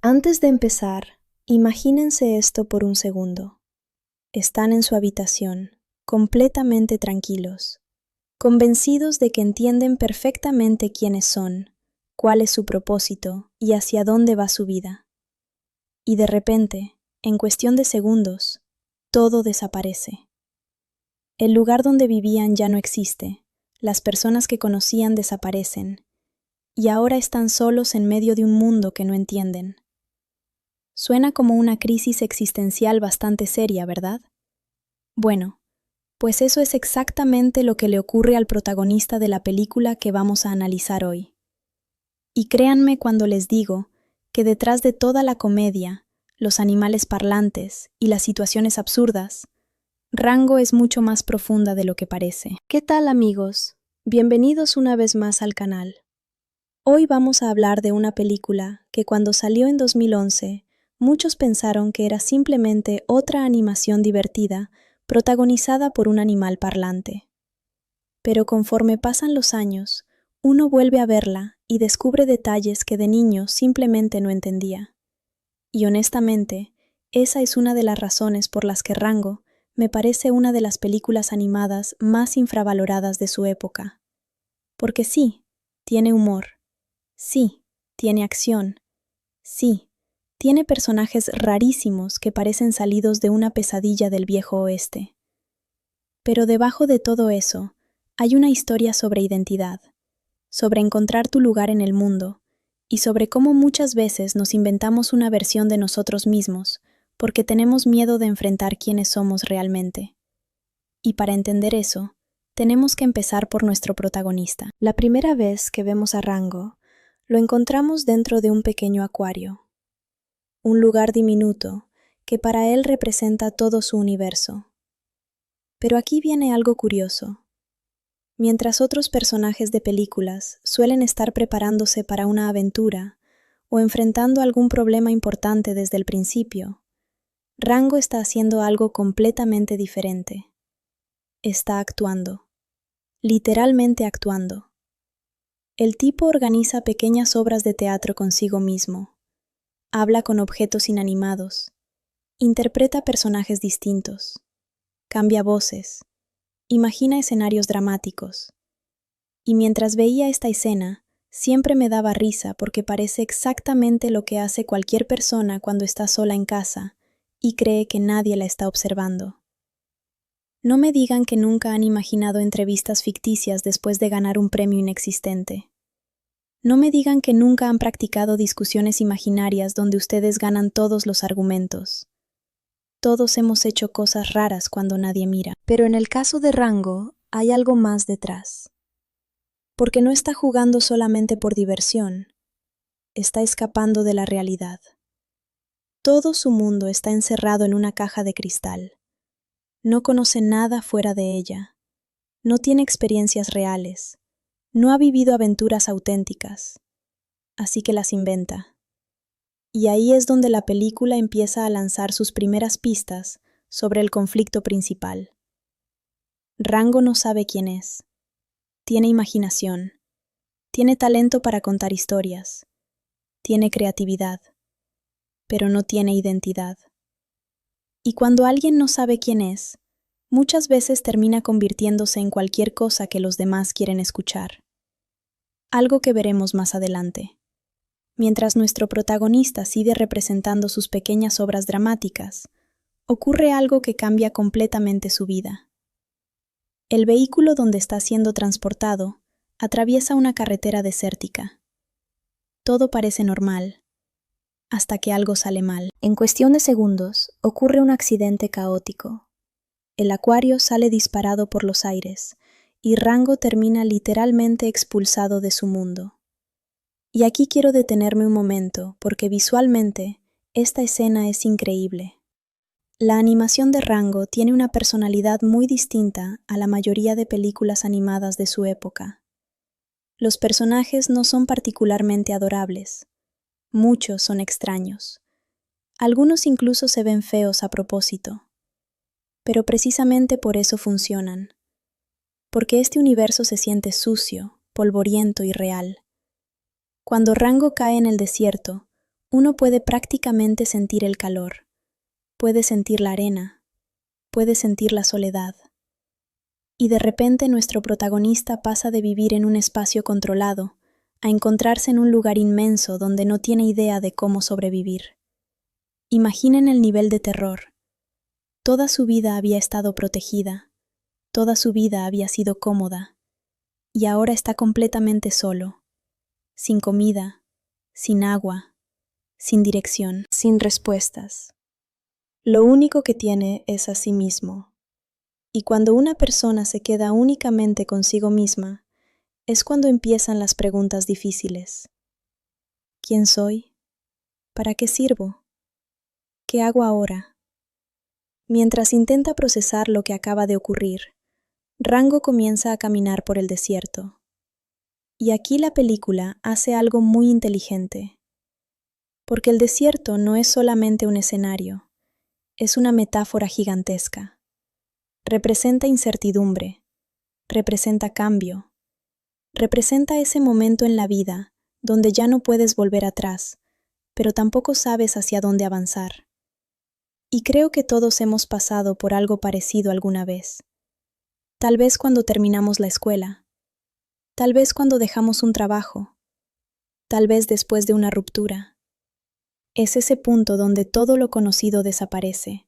Antes de empezar, imagínense esto por un segundo. Están en su habitación, completamente tranquilos, convencidos de que entienden perfectamente quiénes son, cuál es su propósito y hacia dónde va su vida. Y de repente, en cuestión de segundos, todo desaparece. El lugar donde vivían ya no existe, las personas que conocían desaparecen, y ahora están solos en medio de un mundo que no entienden. Suena como una crisis existencial bastante seria, ¿verdad? Bueno, pues eso es exactamente lo que le ocurre al protagonista de la película que vamos a analizar hoy. Y créanme cuando les digo que detrás de toda la comedia, los animales parlantes y las situaciones absurdas, Rango es mucho más profunda de lo que parece. ¿Qué tal, amigos? Bienvenidos una vez más al canal. Hoy vamos a hablar de una película que cuando salió en 2011, muchos pensaron que era simplemente otra animación divertida protagonizada por un animal parlante. Pero conforme pasan los años, uno vuelve a verla y descubre detalles que de niño simplemente no entendía. Y honestamente, esa es una de las razones por las que Rango me parece una de las películas animadas más infravaloradas de su época. Porque sí, tiene humor. Sí, tiene acción. Sí, tiene personajes rarísimos que parecen salidos de una pesadilla del viejo oeste. Pero debajo de todo eso, hay una historia sobre identidad, sobre encontrar tu lugar en el mundo, y sobre cómo muchas veces nos inventamos una versión de nosotros mismos, porque tenemos miedo de enfrentar quiénes somos realmente. Y para entender eso, tenemos que empezar por nuestro protagonista. La primera vez que vemos a Rango, lo encontramos dentro de un pequeño acuario, un lugar diminuto que para él representa todo su universo. Pero aquí viene algo curioso. Mientras otros personajes de películas suelen estar preparándose para una aventura o enfrentando algún problema importante desde el principio, Rango está haciendo algo completamente diferente. Está actuando, literalmente actuando. El tipo organiza pequeñas obras de teatro consigo mismo, habla con objetos inanimados, interpreta personajes distintos, cambia voces, imagina escenarios dramáticos. Y mientras veía esta escena, siempre me daba risa porque parece exactamente lo que hace cualquier persona cuando está sola en casa y cree que nadie la está observando. No me digan que nunca han imaginado entrevistas ficticias después de ganar un premio inexistente. No me digan que nunca han practicado discusiones imaginarias donde ustedes ganan todos los argumentos. Todos hemos hecho cosas raras cuando nadie mira. Pero en el caso de Rango, hay algo más detrás. Porque no está jugando solamente por diversión, está escapando de la realidad. Todo su mundo está encerrado en una caja de cristal. No conoce nada fuera de ella. No tiene experiencias reales. No ha vivido aventuras auténticas. Así que las inventa. Y ahí es donde la película empieza a lanzar sus primeras pistas sobre el conflicto principal. Rango no sabe quién es. Tiene imaginación. Tiene talento para contar historias. Tiene creatividad. Pero no tiene identidad. Y cuando alguien no sabe quién es, muchas veces termina convirtiéndose en cualquier cosa que los demás quieren escuchar. Algo que veremos más adelante. Mientras nuestro protagonista sigue representando sus pequeñas obras dramáticas, ocurre algo que cambia completamente su vida. El vehículo donde está siendo transportado atraviesa una carretera desértica. Todo parece normal, hasta que algo sale mal. En cuestión de segundos, ocurre un accidente caótico. El acuario sale disparado por los aires, y Rango termina literalmente expulsado de su mundo. Y aquí quiero detenerme un momento, porque visualmente, esta escena es increíble. La animación de Rango tiene una personalidad muy distinta a la mayoría de películas animadas de su época. Los personajes no son particularmente adorables. Muchos son extraños. Algunos incluso se ven feos a propósito. Pero precisamente por eso funcionan. Porque este universo se siente sucio, polvoriento y real. Cuando Rango cae en el desierto, uno puede prácticamente sentir el calor, puede sentir la arena, puede sentir la soledad. Y de repente nuestro protagonista pasa de vivir en un espacio controlado a encontrarse en un lugar inmenso donde no tiene idea de cómo sobrevivir. Imaginen el nivel de terror. Toda su vida había estado protegida, toda su vida había sido cómoda, y ahora está completamente solo, sin comida, sin agua, sin dirección, sin respuestas. Lo único que tiene es a sí mismo. Y cuando una persona se queda únicamente consigo misma, es cuando empiezan las preguntas difíciles. ¿Quién soy? ¿Para qué sirvo? ¿Qué hago ahora? Mientras intenta procesar lo que acaba de ocurrir, Rango comienza a caminar por el desierto. Y aquí la película hace algo muy inteligente. Porque el desierto no es solamente un escenario, es una metáfora gigantesca. Representa incertidumbre, representa cambio, representa ese momento en la vida donde ya no puedes volver atrás, pero tampoco sabes hacia dónde avanzar. Y creo que todos hemos pasado por algo parecido alguna vez. Tal vez cuando terminamos la escuela, tal vez cuando dejamos un trabajo, tal vez después de una ruptura. Es ese punto donde todo lo conocido desaparece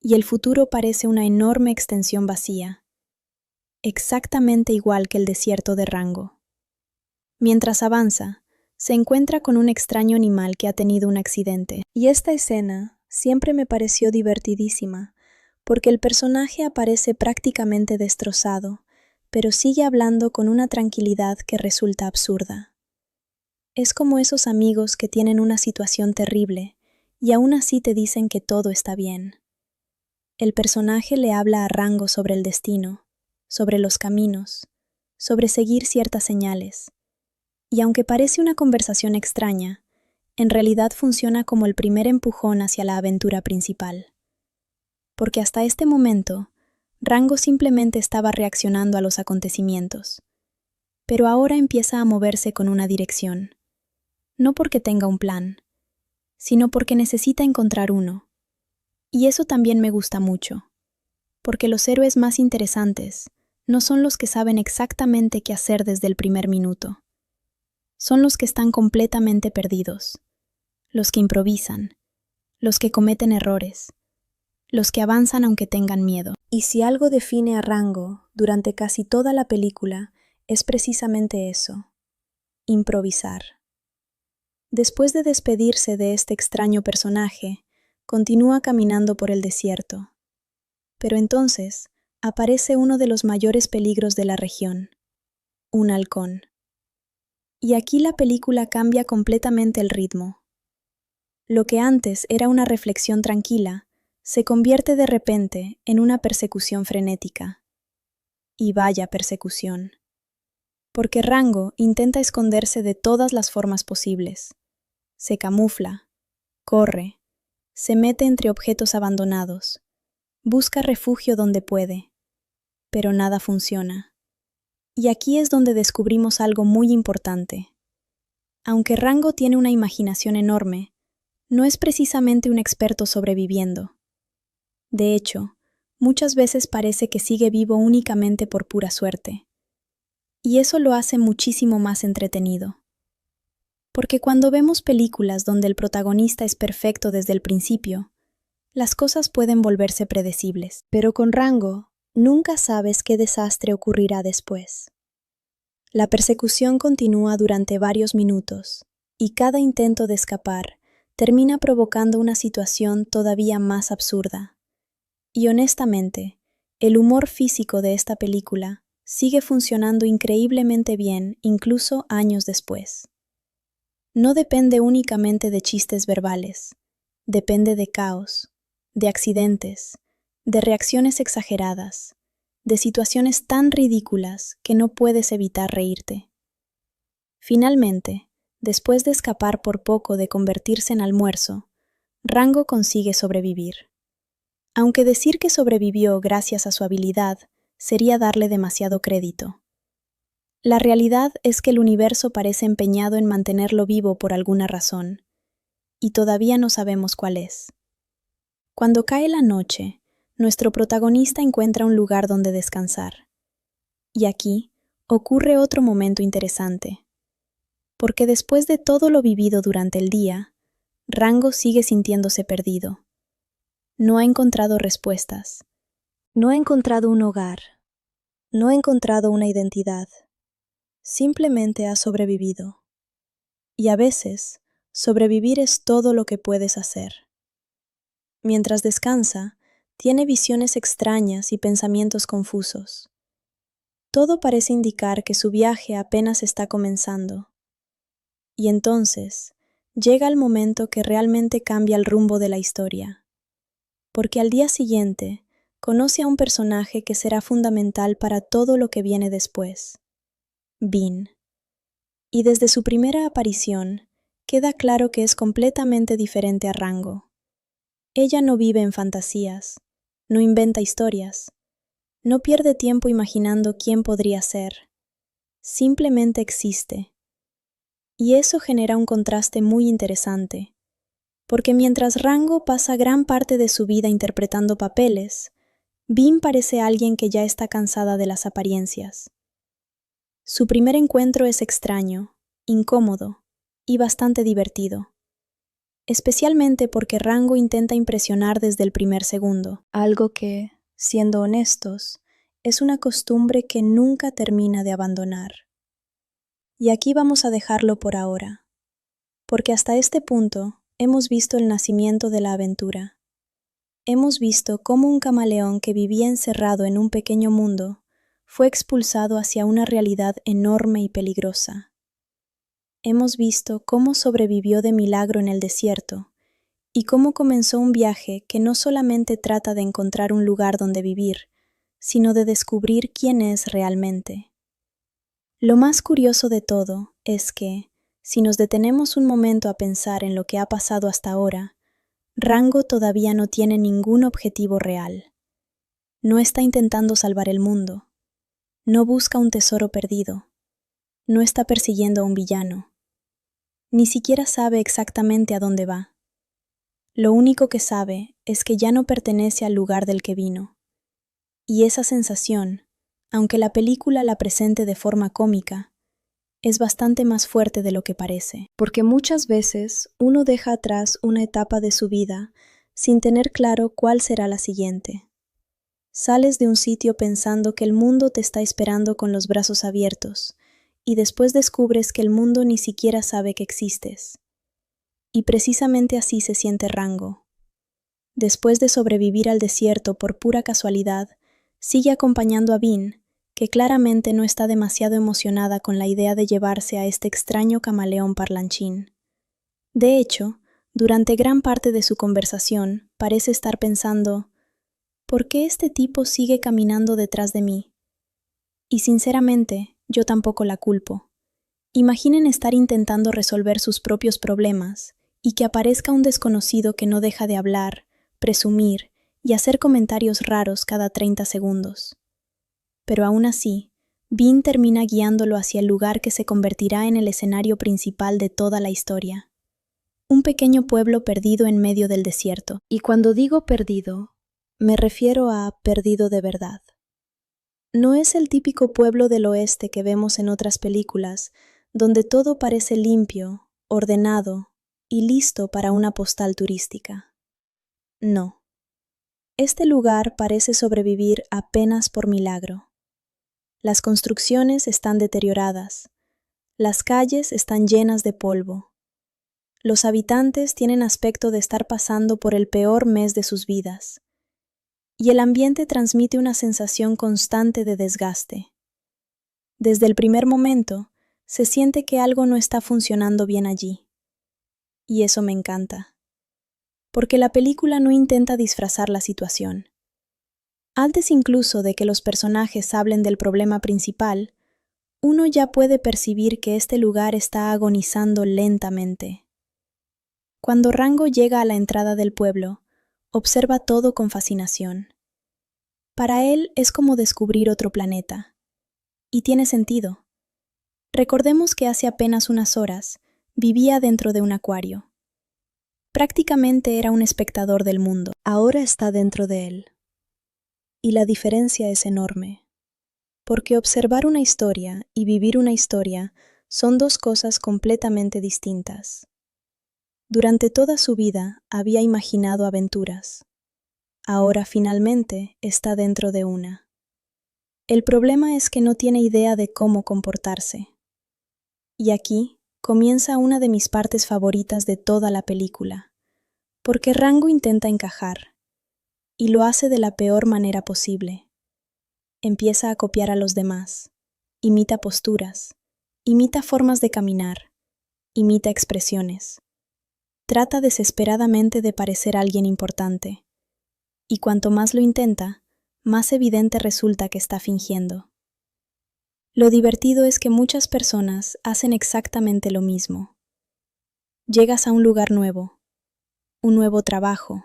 y el futuro parece una enorme extensión vacía, exactamente igual que el desierto de Rango. Mientras avanza, se encuentra con un extraño animal que ha tenido un accidente. Y esta escena siempre me pareció divertidísima, porque el personaje aparece prácticamente destrozado, pero sigue hablando con una tranquilidad que resulta absurda. Es como esos amigos que tienen una situación terrible y aún así te dicen que todo está bien. El personaje le habla a Rango sobre el destino, sobre los caminos, sobre seguir ciertas señales. Y aunque parece una conversación extraña, en realidad funciona como el primer empujón hacia la aventura principal. Porque hasta este momento, Rango simplemente estaba reaccionando a los acontecimientos. Pero ahora empieza a moverse con una dirección. No porque tenga un plan, sino porque necesita encontrar uno. Y eso también me gusta mucho, porque los héroes más interesantes no son los que saben exactamente qué hacer desde el primer minuto. Son los que están completamente perdidos, los que improvisan, los que cometen errores, los que avanzan aunque tengan miedo. Y si algo define a Rango durante casi toda la película, es precisamente eso, improvisar. Después de despedirse de este extraño personaje, continúa caminando por el desierto. Pero entonces aparece uno de los mayores peligros de la región, un halcón. Y aquí la película cambia completamente el ritmo. Lo que antes era una reflexión tranquila, se convierte de repente en una persecución frenética. Y vaya persecución. Porque Rango intenta esconderse de todas las formas posibles. Se camufla, corre, se mete entre objetos abandonados, busca refugio donde puede, pero nada funciona. Y aquí es donde descubrimos algo muy importante. Aunque Rango tiene una imaginación enorme, no es precisamente un experto sobreviviendo. De hecho, muchas veces parece que sigue vivo únicamente por pura suerte. Y eso lo hace muchísimo más entretenido. Porque cuando vemos películas donde el protagonista es perfecto desde el principio, las cosas pueden volverse predecibles. Pero con Rango, nunca sabes qué desastre ocurrirá después. La persecución continúa durante varios minutos, y cada intento de escapar termina provocando una situación todavía más absurda. Y honestamente, el humor físico de esta película sigue funcionando increíblemente bien incluso años después. No depende únicamente de chistes verbales, depende de caos, de accidentes, de reacciones exageradas, de situaciones tan ridículas que no puedes evitar reírte. Finalmente, después de escapar por poco de convertirse en almuerzo, Rango consigue sobrevivir. Aunque decir que sobrevivió gracias a su habilidad sería darle demasiado crédito. La realidad es que el universo parece empeñado en mantenerlo vivo por alguna razón, y todavía no sabemos cuál es. Cuando cae la noche, nuestro protagonista encuentra un lugar donde descansar. Y aquí ocurre otro momento interesante, porque después de todo lo vivido durante el día, Rango sigue sintiéndose perdido. No ha encontrado respuestas. No ha encontrado un hogar. No ha encontrado una identidad. Simplemente ha sobrevivido. Y a veces, sobrevivir es todo lo que puedes hacer. Mientras descansa, tiene visiones extrañas y pensamientos confusos. Todo parece indicar que su viaje apenas está comenzando. Y entonces, llega el momento que realmente cambia el rumbo de la historia. Porque al día siguiente, conoce a un personaje que será fundamental para todo lo que viene después. Bean. Y desde su primera aparición, queda claro que es completamente diferente a Rango. Ella no vive en fantasías, no inventa historias, no pierde tiempo imaginando quién podría ser. Simplemente existe. Y eso genera un contraste muy interesante, porque mientras Rango pasa gran parte de su vida interpretando papeles, Bean parece alguien que ya está cansada de las apariencias. Su primer encuentro es extraño, incómodo y bastante divertido, especialmente porque Rango intenta impresionar desde el primer segundo, algo que, siendo honestos, es una costumbre que nunca termina de abandonar. Y aquí vamos a dejarlo por ahora, porque hasta este punto hemos visto el nacimiento de la aventura. Hemos visto cómo un camaleón que vivía encerrado en un pequeño mundo fue expulsado hacia una realidad enorme y peligrosa. Hemos visto cómo sobrevivió de milagro en el desierto y cómo comenzó un viaje que no solamente trata de encontrar un lugar donde vivir, sino de descubrir quién es realmente. Lo más curioso de todo es que, si nos detenemos un momento a pensar en lo que ha pasado hasta ahora, Rango todavía no tiene ningún objetivo real. No está intentando salvar el mundo. No busca un tesoro perdido. No está persiguiendo a un villano. Ni siquiera sabe exactamente a dónde va. Lo único que sabe es que ya no pertenece al lugar del que vino. Y esa sensación, aunque la película la presente de forma cómica, es bastante más fuerte de lo que parece. Porque muchas veces uno deja atrás una etapa de su vida sin tener claro cuál será la siguiente. Sales de un sitio pensando que el mundo te está esperando con los brazos abiertos, y después descubres que el mundo ni siquiera sabe que existes. Y precisamente así se siente Rango. Después de sobrevivir al desierto por pura casualidad, sigue acompañando a Bean, que claramente no está demasiado emocionada con la idea de llevarse a este extraño camaleón parlanchín. De hecho, durante gran parte de su conversación, parece estar pensando: ¿por qué este tipo sigue caminando detrás de mí? Y sinceramente, yo tampoco la culpo. Imaginen estar intentando resolver sus propios problemas y que aparezca un desconocido que no deja de hablar, presumir y hacer comentarios raros cada 30 segundos. Pero aún así, Bean termina guiándolo hacia el lugar que se convertirá en el escenario principal de toda la historia. Un pequeño pueblo perdido en medio del desierto. Y cuando digo perdido, me refiero a perdido de verdad. No es el típico pueblo del oeste que vemos en otras películas, donde todo parece limpio, ordenado y listo para una postal turística. No. Este lugar parece sobrevivir apenas por milagro. Las construcciones están deterioradas. Las calles están llenas de polvo. Los habitantes tienen aspecto de estar pasando por el peor mes de sus vidas. Y el ambiente transmite una sensación constante de desgaste. Desde el primer momento, se siente que algo no está funcionando bien allí. Y eso me encanta. Porque la película no intenta disfrazar la situación. Antes incluso de que los personajes hablen del problema principal, uno ya puede percibir que este lugar está agonizando lentamente. Cuando Rango llega a la entrada del pueblo, observa todo con fascinación. Para él es como descubrir otro planeta. Y tiene sentido. Recordemos que hace apenas unas horas vivía dentro de un acuario. Prácticamente era un espectador del mundo. Ahora está dentro de él. Y la diferencia es enorme. Porque observar una historia y vivir una historia son dos cosas completamente distintas. Durante toda su vida había imaginado aventuras. Ahora finalmente está dentro de una. El problema es que no tiene idea de cómo comportarse. Y aquí comienza una de mis partes favoritas de toda la película, porque Rango intenta encajar, y lo hace de la peor manera posible. Empieza a copiar a los demás, imita posturas, imita formas de caminar, imita expresiones. Trata desesperadamente de parecer alguien importante, y cuanto más lo intenta, más evidente resulta que está fingiendo. Lo divertido es que muchas personas hacen exactamente lo mismo. Llegas a un lugar nuevo, un nuevo trabajo,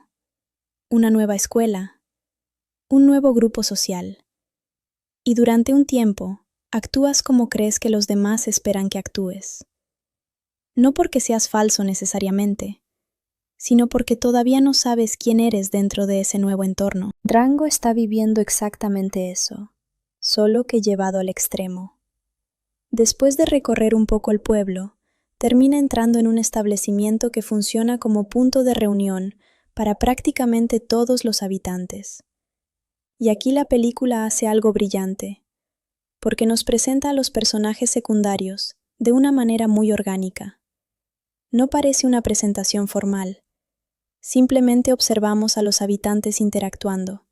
una nueva escuela, un nuevo grupo social, y durante un tiempo actúas como crees que los demás esperan que actúes. No porque seas falso necesariamente, sino porque todavía no sabes quién eres dentro de ese nuevo entorno. Rango está viviendo exactamente eso, solo que llevado al extremo. Después de recorrer un poco el pueblo, termina entrando en un establecimiento que funciona como punto de reunión para prácticamente todos los habitantes. Y aquí la película hace algo brillante, porque nos presenta a los personajes secundarios de una manera muy orgánica. No parece una presentación formal, simplemente observamos a los habitantes interactuando,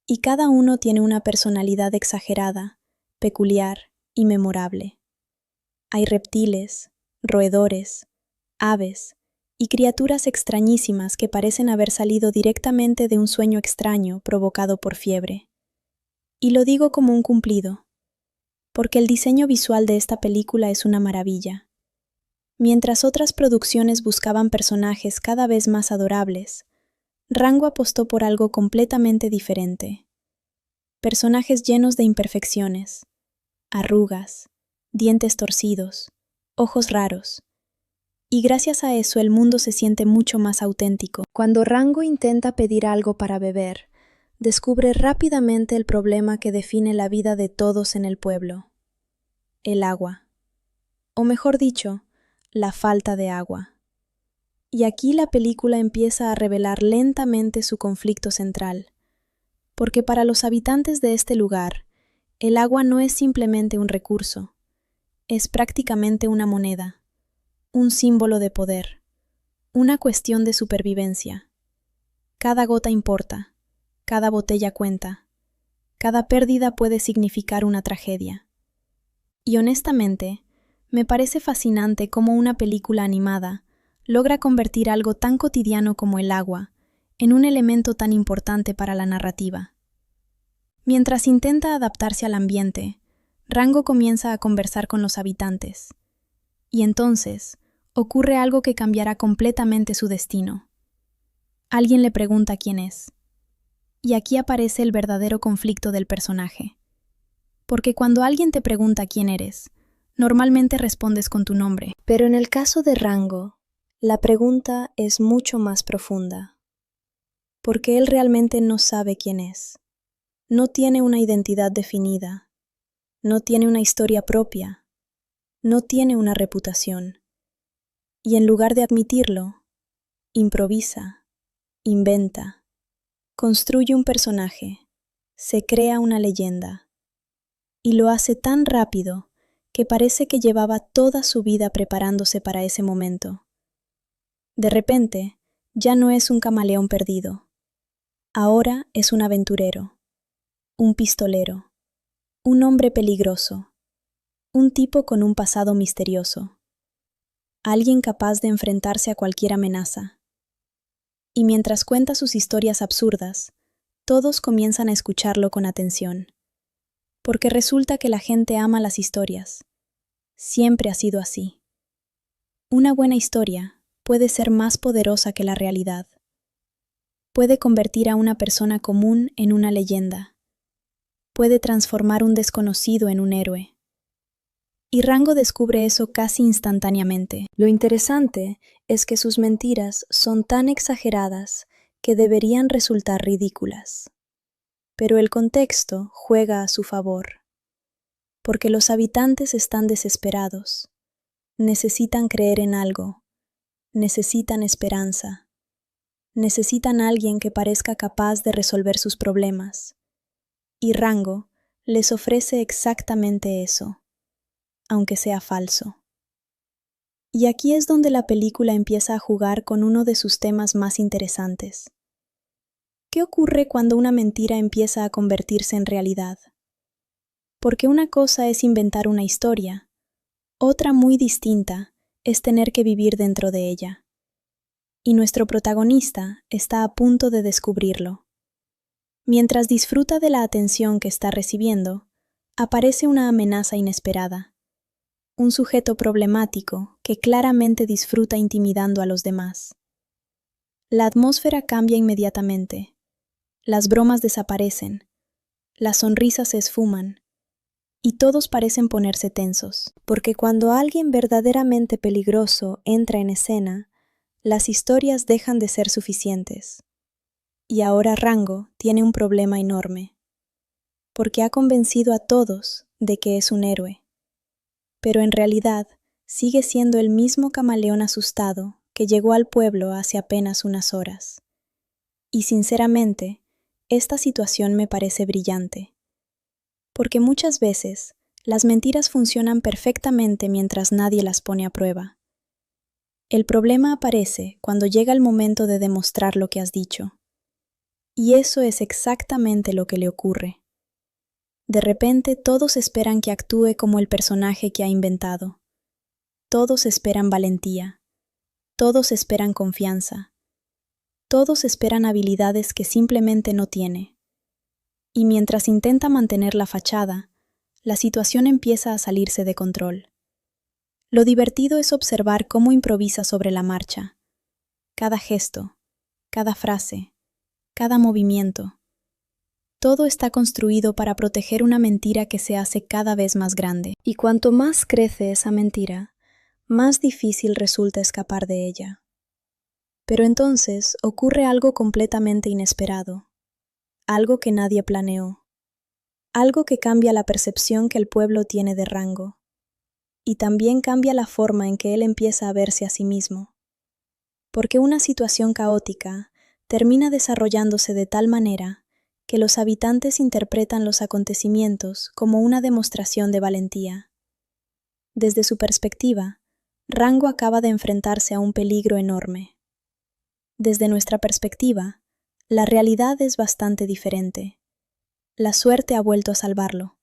y cada uno tiene una personalidad exagerada, peculiar y memorable. Hay reptiles, roedores, aves y criaturas extrañísimas que parecen haber salido directamente de un sueño extraño provocado por fiebre. Y lo digo como un cumplido, porque el diseño visual de esta película es una maravilla. Mientras otras producciones buscaban personajes cada vez más adorables, Rango apostó por algo completamente diferente. Personajes llenos de imperfecciones, arrugas, dientes torcidos, ojos raros. Y gracias a eso el mundo se siente mucho más auténtico. Cuando Rango intenta pedir algo para beber, descubre rápidamente el problema que define la vida de todos en el pueblo: el agua. O mejor dicho, la falta de agua. Y aquí la película empieza a revelar lentamente su conflicto central, porque para los habitantes de este lugar, el agua no es simplemente un recurso, es prácticamente una moneda, un símbolo de poder, una cuestión de supervivencia. Cada gota importa, cada botella cuenta, cada pérdida puede significar una tragedia. Y honestamente, me parece fascinante cómo una película animada logra convertir algo tan cotidiano como el agua en un elemento tan importante para la narrativa. Mientras intenta adaptarse al ambiente, Rango comienza a conversar con los habitantes. Y entonces, ocurre algo que cambiará completamente su destino. Alguien le pregunta quién es. Y aquí aparece el verdadero conflicto del personaje. Porque cuando alguien te pregunta quién eres, normalmente respondes con tu nombre. Pero en el caso de Rango, la pregunta es mucho más profunda. Porque él realmente no sabe quién es. No tiene una identidad definida. No tiene una historia propia. No tiene una reputación. Y en lugar de admitirlo, improvisa, inventa, construye un personaje, se crea una leyenda. Y lo hace tan rápido que parece que llevaba toda su vida preparándose para ese momento. De repente, ya no es un camaleón perdido. Ahora es un aventurero, un pistolero, un hombre peligroso, un tipo con un pasado misterioso, alguien capaz de enfrentarse a cualquier amenaza. Y mientras cuenta sus historias absurdas, todos comienzan a escucharlo con atención. Porque resulta que la gente ama las historias. Siempre ha sido así. Una buena historia puede ser más poderosa que la realidad. Puede convertir a una persona común en una leyenda. Puede transformar un desconocido en un héroe. Y Rango descubre eso casi instantáneamente. Lo interesante es que sus mentiras son tan exageradas que deberían resultar ridículas. Pero el contexto juega a su favor, porque los habitantes están desesperados, necesitan creer en algo, necesitan esperanza, necesitan a alguien que parezca capaz de resolver sus problemas. Y Rango les ofrece exactamente eso, aunque sea falso. Y aquí es donde la película empieza a jugar con uno de sus temas más interesantes. ¿Qué ocurre cuando una mentira empieza a convertirse en realidad? Porque una cosa es inventar una historia, otra muy distinta es tener que vivir dentro de ella. Y nuestro protagonista está a punto de descubrirlo. Mientras disfruta de la atención que está recibiendo, aparece una amenaza inesperada. Un sujeto problemático que claramente disfruta intimidando a los demás. La atmósfera cambia inmediatamente. Las bromas desaparecen. Las sonrisas se esfuman. Y todos parecen ponerse tensos. Porque cuando alguien verdaderamente peligroso entra en escena, las historias dejan de ser suficientes. Y ahora Rango tiene un problema enorme. Porque ha convencido a todos de que es un héroe. Pero en realidad sigue siendo el mismo camaleón asustado que llegó al pueblo hace apenas unas horas. Y sinceramente, esta situación me parece brillante. Porque muchas veces las mentiras funcionan perfectamente mientras nadie las pone a prueba. El problema aparece cuando llega el momento de demostrar lo que has dicho. Y eso es exactamente lo que le ocurre. De repente todos esperan que actúe como el personaje que ha inventado. Todos esperan valentía. Todos esperan confianza. Todos esperan habilidades que simplemente no tiene. Y mientras intenta mantener la fachada, la situación empieza a salirse de control. Lo divertido es observar cómo improvisa sobre la marcha. Cada gesto, cada frase, cada movimiento. Todo está construido para proteger una mentira que se hace cada vez más grande. Y cuanto más crece esa mentira, más difícil resulta escapar de ella. Pero entonces ocurre algo completamente inesperado. Algo que nadie planeó. Algo que cambia la percepción que el pueblo tiene de Rango. Y también cambia la forma en que él empieza a verse a sí mismo. Porque una situación caótica termina desarrollándose de tal manera que los habitantes interpretan los acontecimientos como una demostración de valentía. Desde su perspectiva, Rango acaba de enfrentarse a un peligro enorme. Desde nuestra perspectiva, la realidad es bastante diferente. La suerte ha vuelto a salvarlo,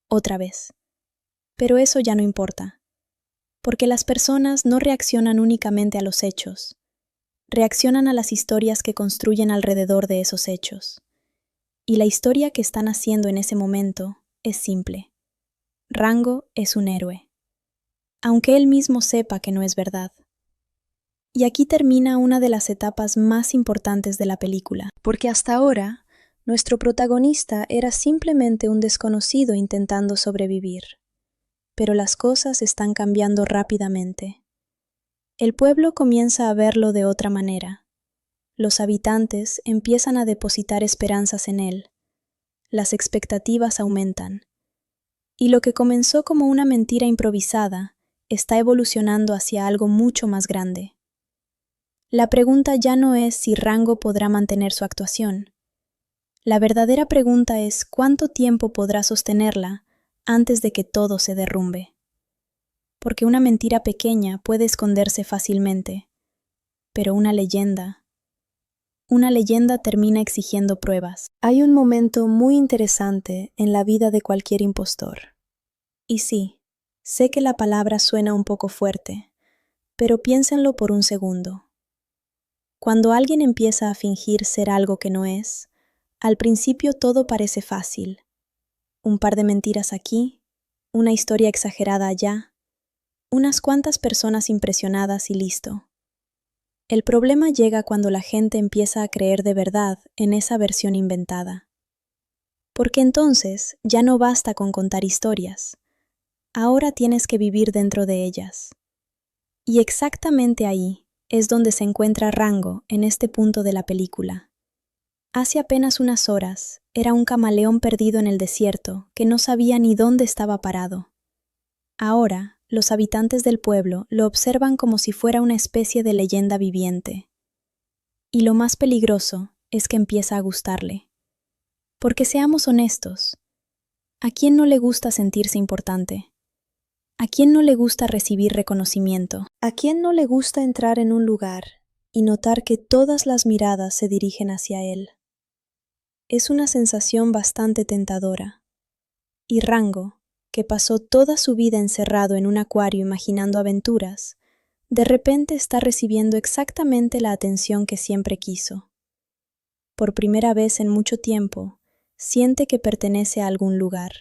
otra vez. Pero eso ya no importa, porque las personas no reaccionan únicamente a los hechos, reaccionan a las historias que construyen alrededor de esos hechos. Y la historia que están haciendo en ese momento es simple. Rango es un héroe, aunque él mismo sepa que no es verdad. Y aquí termina una de las etapas más importantes de la película, porque hasta ahora, nuestro protagonista era simplemente un desconocido intentando sobrevivir. Pero las cosas están cambiando rápidamente. El pueblo comienza a verlo de otra manera. Los habitantes empiezan a depositar esperanzas en él. Las expectativas aumentan. Y lo que comenzó como una mentira improvisada está evolucionando hacia algo mucho más grande. La pregunta ya no es si Rango podrá mantener su actuación. La verdadera pregunta es cuánto tiempo podrá sostenerla antes de que todo se derrumbe. Porque una mentira pequeña puede esconderse fácilmente, pero una leyenda termina exigiendo pruebas. Hay un momento muy interesante en la vida de cualquier impostor. Y sí, sé que la palabra suena un poco fuerte, pero piénsenlo por un segundo. Cuando alguien empieza a fingir ser algo que no es, al principio todo parece fácil. Un par de mentiras aquí, una historia exagerada allá, unas cuantas personas impresionadas y listo. El problema llega cuando la gente empieza a creer de verdad en esa versión inventada. Porque entonces ya no basta con contar historias. ahora tienes que vivir dentro de ellas. Y exactamente ahí es donde se encuentra Rango en este punto de la película. Hace apenas unas horas era un camaleón perdido en el desierto que no sabía ni dónde estaba parado. Ahora, los habitantes del pueblo lo observan como si fuera una especie de leyenda viviente. Y lo más peligroso es que empieza a gustarle. Porque seamos honestos, ¿a quién no le gusta sentirse importante? ¿A quién no le gusta recibir reconocimiento? ¿A quién no le gusta entrar en un lugar y notar que todas las miradas se dirigen hacia él? Es una sensación bastante tentadora. Y Rango, que pasó toda su vida encerrado en un acuario imaginando aventuras, de repente está recibiendo exactamente la atención que siempre quiso. Por primera vez en mucho tiempo, siente que pertenece a algún lugar.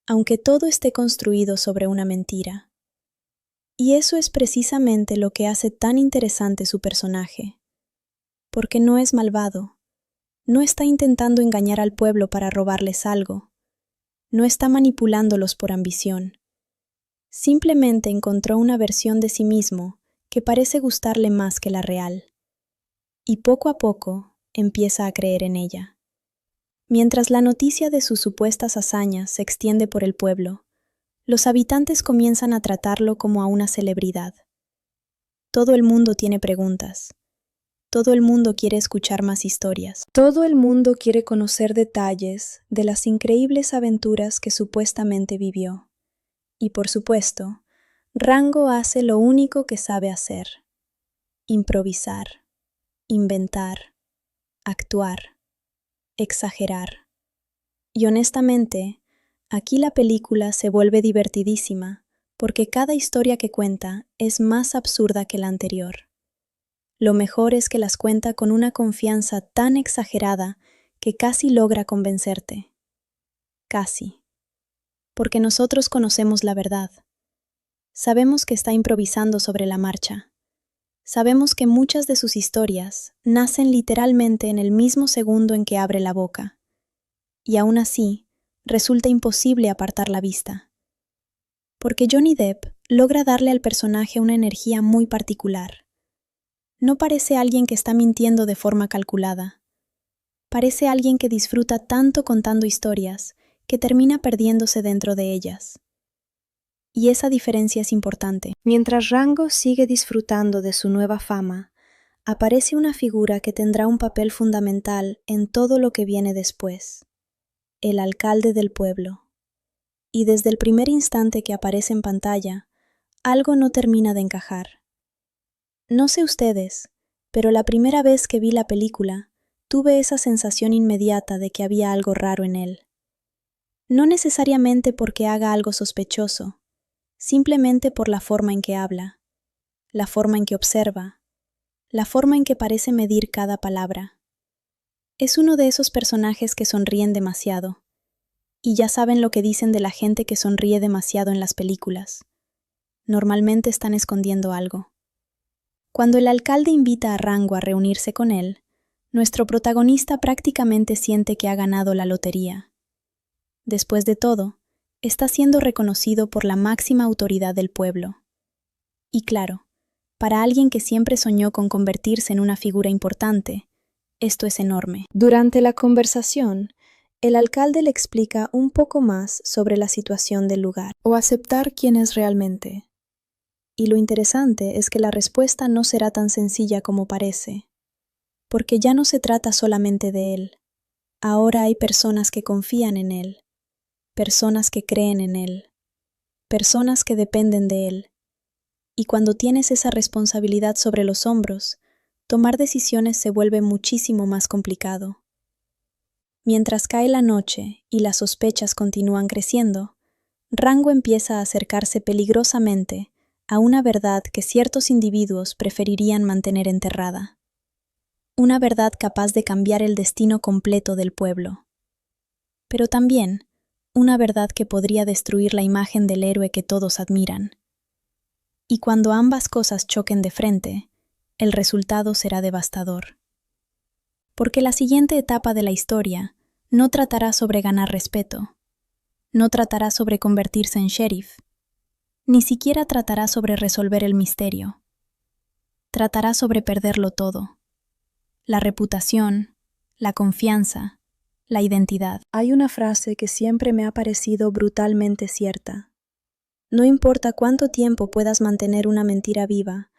Aunque todo esté construido sobre una mentira. Y eso es precisamente lo que hace tan interesante su personaje. Porque no es malvado. No está intentando engañar al pueblo para robarles algo. No está manipulándolos por ambición. Simplemente encontró una versión de sí mismo que parece gustarle más que la real. Y poco a poco empieza a creer en ella. Mientras la noticia de sus supuestas hazañas se extiende por el pueblo, los habitantes comienzan a tratarlo como a una celebridad. Todo el mundo tiene preguntas. Todo el mundo quiere escuchar más historias. Todo el mundo quiere conocer detalles de las increíbles aventuras que supuestamente vivió. Y por supuesto, Rango hace lo único que sabe hacer: improvisar, inventar, actuar, exagerar. Y honestamente, aquí la película se vuelve divertidísima porque cada historia que cuenta es más absurda que la anterior. Lo mejor es que las cuenta con una confianza tan exagerada que casi logra convencerte. Casi. Porque nosotros conocemos la verdad. Sabemos que está improvisando sobre la marcha. Sabemos que muchas de sus historias nacen literalmente en el mismo segundo en que abre la boca. Y aún así, resulta imposible apartar la vista. Porque Johnny Depp logra darle al personaje una energía muy particular. No parece alguien que está mintiendo de forma calculada. Parece alguien que disfruta tanto contando historias que termina perdiéndose dentro de ellas. Y esa diferencia es importante. Mientras Rango sigue disfrutando de su nueva fama, aparece una figura que tendrá un papel fundamental en todo lo que viene después: el alcalde del pueblo. Y desde el primer instante que aparece en pantalla, algo no termina de encajar. No sé ustedes, pero la primera vez que vi la película, tuve esa sensación inmediata de que había algo raro en él. No necesariamente porque haga algo sospechoso, simplemente por la forma en que habla, la forma en que observa, la forma en que parece medir cada palabra. Es uno de esos personajes que sonríen demasiado. Y ya saben lo que dicen de la gente que sonríe demasiado en las películas. Normalmente están escondiendo algo. Cuando el alcalde invita a Rango a reunirse con él, nuestro protagonista prácticamente siente que ha ganado la lotería. Después de todo, está siendo reconocido por la máxima autoridad del pueblo. Y claro, para alguien que siempre soñó con convertirse en una figura importante, esto es enorme. Durante la conversación, el alcalde le explica un poco más sobre la situación del lugar, o aceptar quién es realmente. Y lo interesante es que la respuesta no será tan sencilla como parece, porque ya no se trata solamente de él. Ahora hay personas que confían en él, personas que creen en él, personas que dependen de él. Y cuando tienes esa responsabilidad sobre los hombros, tomar decisiones se vuelve muchísimo más complicado. Mientras cae la noche y las sospechas continúan creciendo, Rango empieza a acercarse peligrosamente a una verdad que ciertos individuos preferirían mantener enterrada. Una verdad capaz de cambiar el destino completo del pueblo. Pero también una verdad que podría destruir la imagen del héroe que todos admiran. Y cuando ambas cosas choquen de frente, el resultado será devastador. Porque la siguiente etapa de la historia no tratará sobre ganar respeto. No tratará sobre convertirse en sheriff. Ni siquiera tratará sobre resolver el misterio. Tratará sobre perderlo todo. La reputación, la confianza, la identidad. Hay una frase que siempre me ha parecido brutalmente cierta. No importa cuánto tiempo puedas mantener una mentira viva,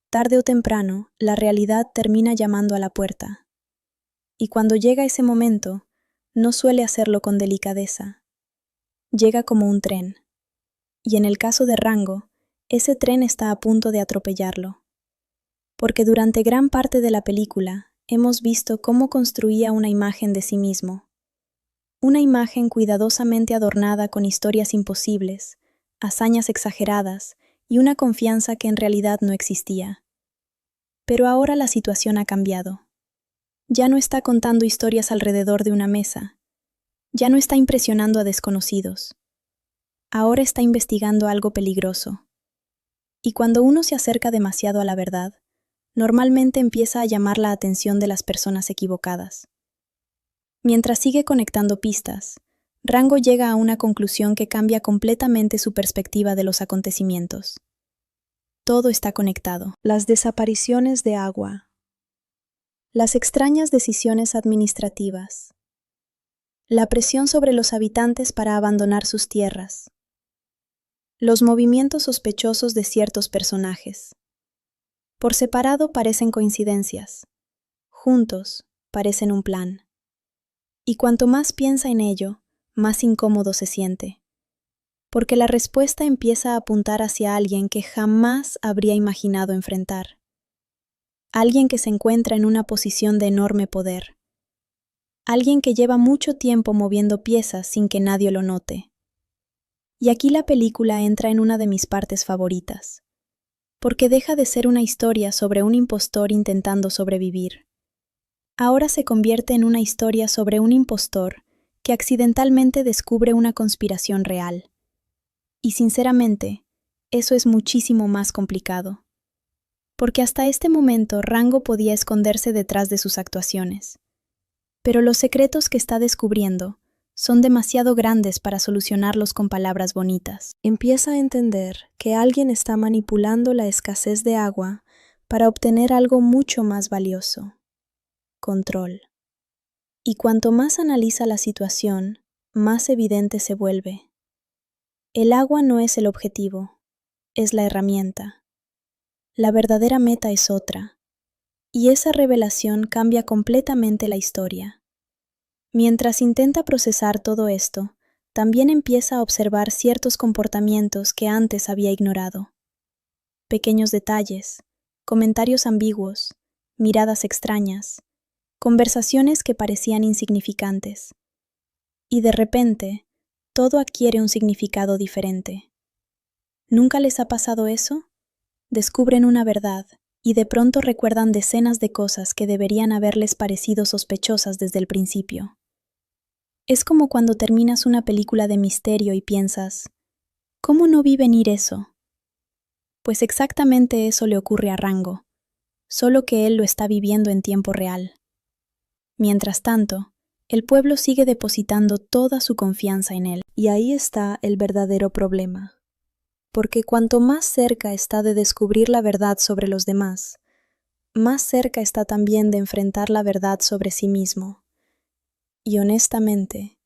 tarde o temprano, la realidad termina llamando a la puerta. Y cuando llega ese momento, no suele hacerlo con delicadeza. Llega como un tren. Y en el caso de Rango, ese tren está a punto de atropellarlo. Porque durante gran parte de la película hemos visto cómo construía una imagen de sí mismo. Una imagen cuidadosamente adornada con historias imposibles, hazañas exageradas y una confianza que en realidad no existía. Pero ahora la situación ha cambiado. Ya no está contando historias alrededor de una mesa. Ya no está impresionando a desconocidos. Ahora está investigando algo peligroso. Y cuando uno se acerca demasiado a la verdad, normalmente empieza a llamar la atención de las personas equivocadas. Mientras sigue conectando pistas, Rango llega a una conclusión que cambia completamente su perspectiva de los acontecimientos. Todo está conectado. Las desapariciones de agua. Las extrañas decisiones administrativas. La presión sobre los habitantes para abandonar sus tierras. Los movimientos sospechosos de ciertos personajes. Por separado parecen coincidencias. Juntos parecen un plan. Y cuanto más piensa en ello, más incómodo se siente. Porque la respuesta empieza a apuntar hacia alguien que jamás habría imaginado enfrentar. Alguien que se encuentra en una posición de enorme poder. Alguien que lleva mucho tiempo moviendo piezas sin que nadie lo note. Y aquí la película entra en una de mis partes favoritas. Porque deja de ser una historia sobre un impostor intentando sobrevivir. Ahora se convierte en una historia sobre un impostor que accidentalmente descubre una conspiración real. Y sinceramente, eso es muchísimo más complicado. Porque hasta este momento Rango podía esconderse detrás de sus actuaciones. Pero los secretos que está descubriendo son demasiado grandes para solucionarlos con palabras bonitas. Empieza a entender que alguien está manipulando la escasez de agua para obtener algo mucho más valioso: control. Y cuanto más analiza la situación, más evidente se vuelve. El agua no es el objetivo, es la herramienta. La verdadera meta es otra, y esa revelación cambia completamente la historia. Mientras intenta procesar todo esto, también empieza a observar ciertos comportamientos que antes había ignorado. Pequeños detalles, comentarios ambiguos, miradas extrañas, conversaciones que parecían insignificantes. Y de repente, todo adquiere un significado diferente. ¿Nunca les ha pasado eso? Descubren una verdad y de pronto recuerdan decenas de cosas que deberían haberles parecido sospechosas desde el principio. Es como cuando terminas una película de misterio y piensas, ¿cómo no vi venir eso? Pues exactamente eso le ocurre a Rango, solo que él lo está viviendo en tiempo real. Mientras tanto, el pueblo sigue depositando toda su confianza en él. Y ahí está el verdadero problema. Porque cuanto más cerca está de descubrir la verdad sobre los demás, más cerca está también de enfrentar la verdad sobre sí mismo. Y honestamente,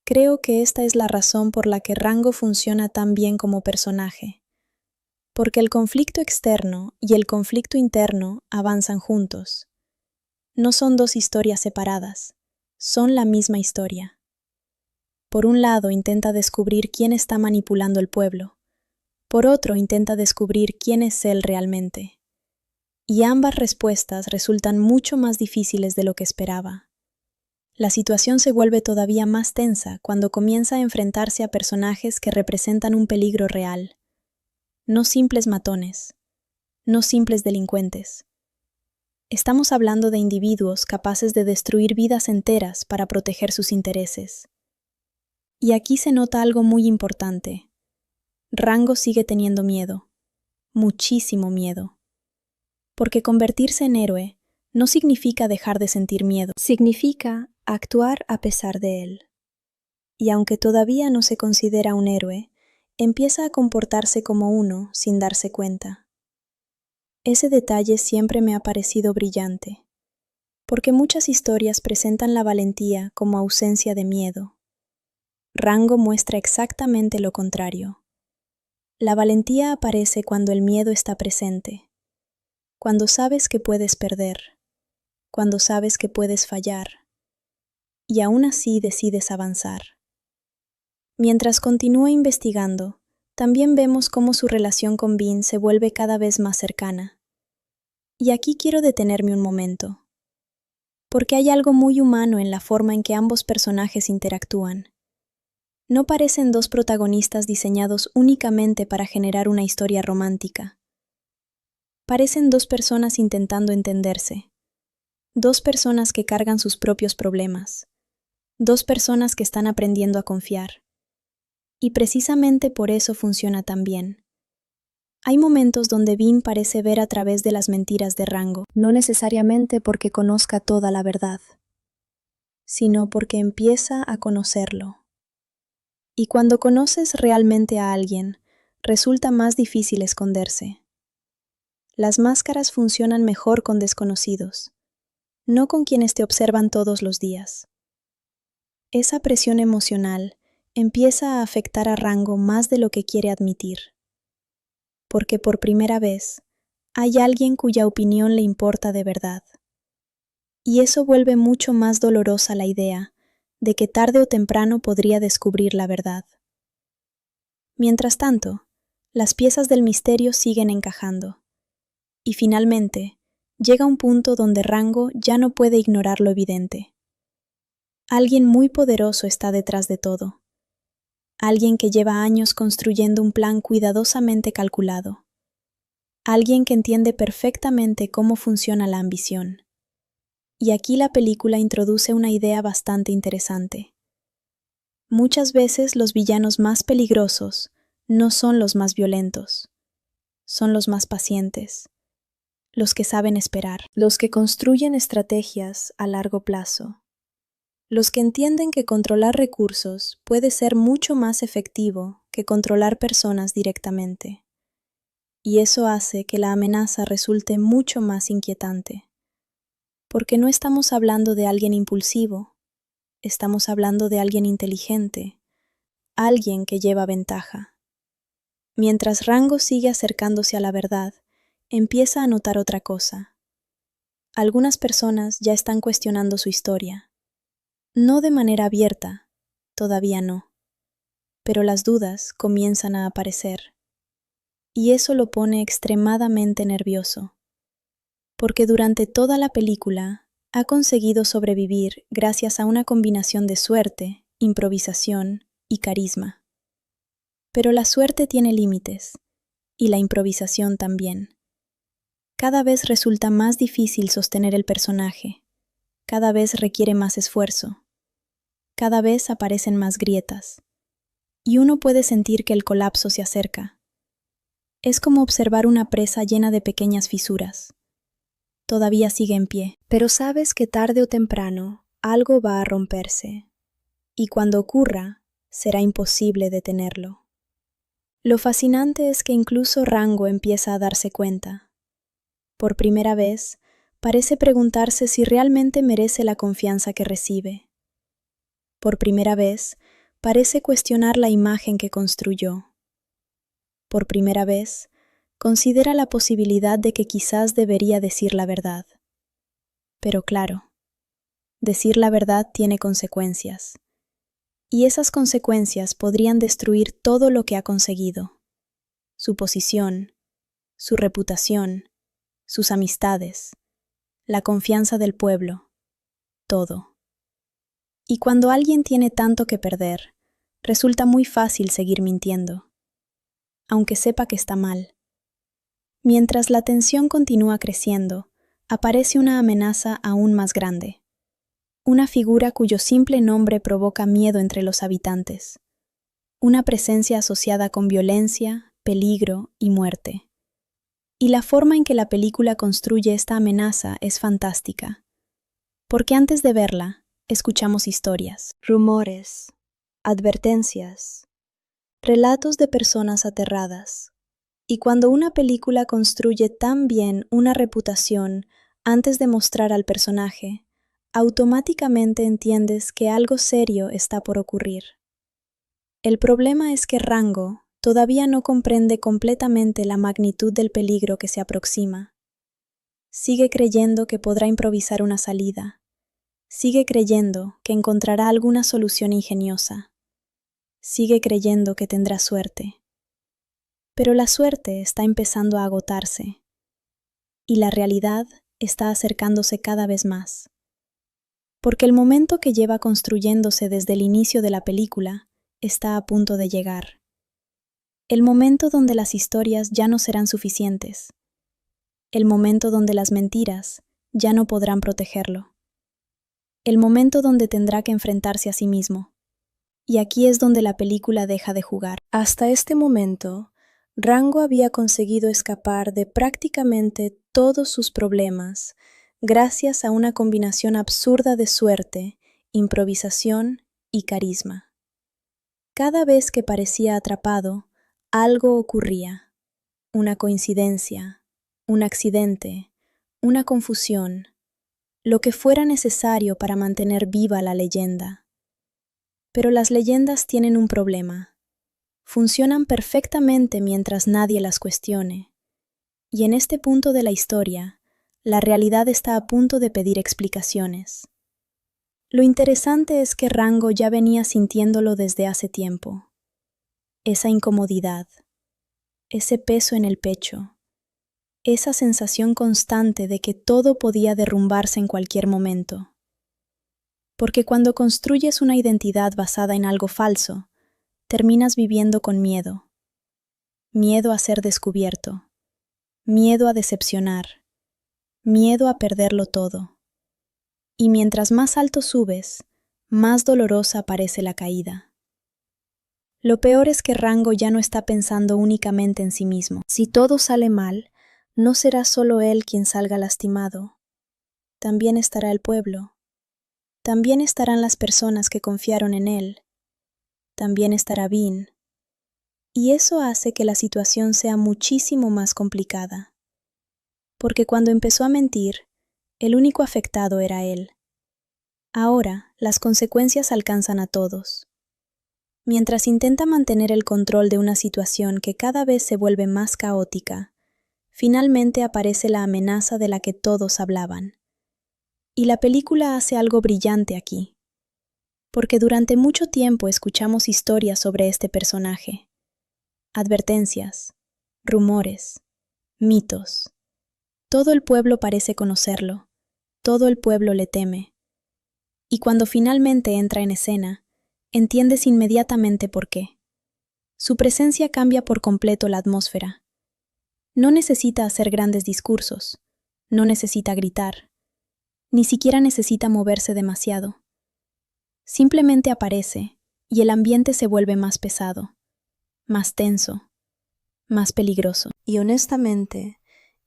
creo que esta es la razón por la que Rango funciona tan bien como personaje. Porque el conflicto externo y el conflicto interno avanzan juntos. No son dos historias separadas, son la misma historia. Por un lado intenta descubrir quién está manipulando el pueblo. Por otro intenta descubrir quién es él realmente. Y ambas respuestas resultan mucho más difíciles de lo que esperaba. La situación se vuelve todavía más tensa cuando comienza a enfrentarse a personajes que representan un peligro real. No simples matones, no simples delincuentes. Estamos hablando de individuos capaces de destruir vidas enteras para proteger sus intereses. Y aquí se nota algo muy importante. Rango sigue teniendo miedo, muchísimo miedo. Porque convertirse en héroe no significa dejar de sentir miedo, significa actuar a pesar de él. y aunque todavía no se considera un héroe, empieza a comportarse como uno sin darse cuenta. Ese detalle siempre me ha parecido brillante, porque muchas historias presentan la valentía como ausencia de miedo. Rango muestra exactamente lo contrario. La valentía aparece cuando el miedo está presente, cuando sabes que puedes perder, cuando sabes que puedes fallar, y aún así decides avanzar. Mientras continúa investigando, también vemos cómo su relación con Bean se vuelve cada vez más cercana. Y aquí quiero detenerme un momento, porque hay algo muy humano en la forma en que ambos personajes interactúan. No parecen dos protagonistas diseñados únicamente para generar una historia romántica. Parecen dos personas intentando entenderse, dos personas que cargan sus propios problemas, dos personas que están aprendiendo a confiar. Y precisamente por eso funciona tan bien. Hay momentos donde Bean parece ver a través de las mentiras de Rango, no necesariamente porque conozca toda la verdad, sino porque empieza a conocerlo. Y cuando conoces realmente a alguien, resulta más difícil esconderse. Las máscaras funcionan mejor con desconocidos, no con quienes te observan todos los días. Esa presión emocional empieza a afectar a Rango más de lo que quiere admitir, porque por primera vez hay alguien cuya opinión le importa de verdad. Y eso vuelve mucho más dolorosa la idea de que tarde o temprano podría descubrir la verdad. Mientras tanto, las piezas del misterio siguen encajando, y finalmente llega un punto donde Rango ya no puede ignorar lo evidente. Alguien muy poderoso está detrás de todo. Alguien que lleva años construyendo un plan cuidadosamente calculado. Alguien que entiende perfectamente cómo funciona la ambición. Y aquí la película introduce una idea bastante interesante. Muchas veces los villanos más peligrosos no son los más violentos, son los más pacientes, los que saben esperar, los que construyen estrategias a largo plazo. Los que entienden que controlar recursos puede ser mucho más efectivo que controlar personas directamente. Y eso hace que la amenaza resulte mucho más inquietante. Porque no estamos hablando de alguien impulsivo, estamos hablando de alguien inteligente, alguien que lleva ventaja. Mientras Rango sigue acercándose a la verdad, empieza a notar otra cosa. Algunas personas ya están cuestionando su historia. No de manera abierta, todavía no, pero las dudas comienzan a aparecer. Y eso lo pone extremadamente nervioso, porque durante toda la película ha conseguido sobrevivir gracias a una combinación de suerte, improvisación y carisma. Pero la suerte tiene límites, y la improvisación también. Cada vez resulta más difícil sostener el personaje, cada vez requiere más esfuerzo. Cada vez aparecen más grietas, y uno puede sentir que el colapso se acerca. Es como observar una presa llena de pequeñas fisuras. Todavía sigue en pie, pero sabes que tarde o temprano algo va a romperse, y cuando ocurra, será imposible detenerlo. Lo fascinante es que incluso Rango empieza a darse cuenta. Por primera vez, parece preguntarse si realmente merece la confianza que recibe. Por primera vez, parece cuestionar la imagen que construyó. Por primera vez, considera la posibilidad de que quizás debería decir la verdad. Pero claro, decir la verdad tiene consecuencias. Y esas consecuencias podrían destruir todo lo que ha conseguido. Su posición, su reputación, sus amistades, la confianza del pueblo, todo. Y cuando alguien tiene tanto que perder, resulta muy fácil seguir mintiendo, aunque sepa que está mal. Mientras la tensión continúa creciendo, aparece una amenaza aún más grande. Una figura cuyo simple nombre provoca miedo entre los habitantes. Una presencia asociada con violencia, peligro y muerte. Y la forma en que la película construye esta amenaza es fantástica. Porque antes de verla, escuchamos historias, rumores, advertencias, relatos de personas aterradas. Y cuando una película construye tan bien una reputación antes de mostrar al personaje, automáticamente entiendes que algo serio está por ocurrir. El problema es que Rango todavía no comprende completamente la magnitud del peligro que se aproxima. Sigue creyendo que podrá improvisar una salida. Sigue creyendo que encontrará alguna solución ingeniosa. Sigue creyendo que tendrá suerte. Pero la suerte está empezando a agotarse, y la realidad está acercándose cada vez más. Porque el momento que lleva construyéndose desde el inicio de la película está a punto de llegar. El momento donde las historias ya no serán suficientes. El momento donde las mentiras ya no podrán protegerlo. El momento donde tendrá que enfrentarse a sí mismo. Y aquí es donde la película deja de jugar. Hasta este momento, Rango había conseguido escapar de prácticamente todos sus problemas gracias a una combinación absurda de suerte, improvisación y carisma. Cada vez que parecía atrapado, algo ocurría. Una coincidencia, un accidente, una confusión, lo que fuera necesario para mantener viva la leyenda. Pero las leyendas tienen un problema. Funcionan perfectamente mientras nadie las cuestione. Y en este punto de la historia, la realidad está a punto de pedir explicaciones. Lo interesante es que Rango ya venía sintiéndolo desde hace tiempo. Esa incomodidad, ese peso en el pecho, esa sensación constante de que todo podía derrumbarse en cualquier momento. Porque cuando construyes una identidad basada en algo falso, terminas viviendo con miedo. Miedo a ser descubierto. Miedo a decepcionar. Miedo a perderlo todo. Y mientras más alto subes, más dolorosa parece la caída. Lo peor es que Rango ya no está pensando únicamente en sí mismo. Si todo sale mal, no será solo él quien salga lastimado. También estará el pueblo. También estarán las personas que confiaron en él. También estará Bean. Y eso hace que la situación sea muchísimo más complicada. Porque cuando empezó a mentir, el único afectado era él. Ahora, las consecuencias alcanzan a todos. Mientras intenta mantener el control de una situación que cada vez se vuelve más caótica, finalmente aparece la amenaza de la que todos hablaban. Y la película hace algo brillante aquí. Porque durante mucho tiempo escuchamos historias sobre este personaje. Advertencias, rumores, mitos. Todo el pueblo parece conocerlo, todo el pueblo le teme. Y cuando finalmente entra en escena, entiendes inmediatamente por qué. Su presencia cambia por completo la atmósfera. No necesita hacer grandes discursos, no necesita gritar, ni siquiera necesita moverse demasiado. Simplemente aparece y el ambiente se vuelve más pesado, más tenso, más peligroso. Y honestamente,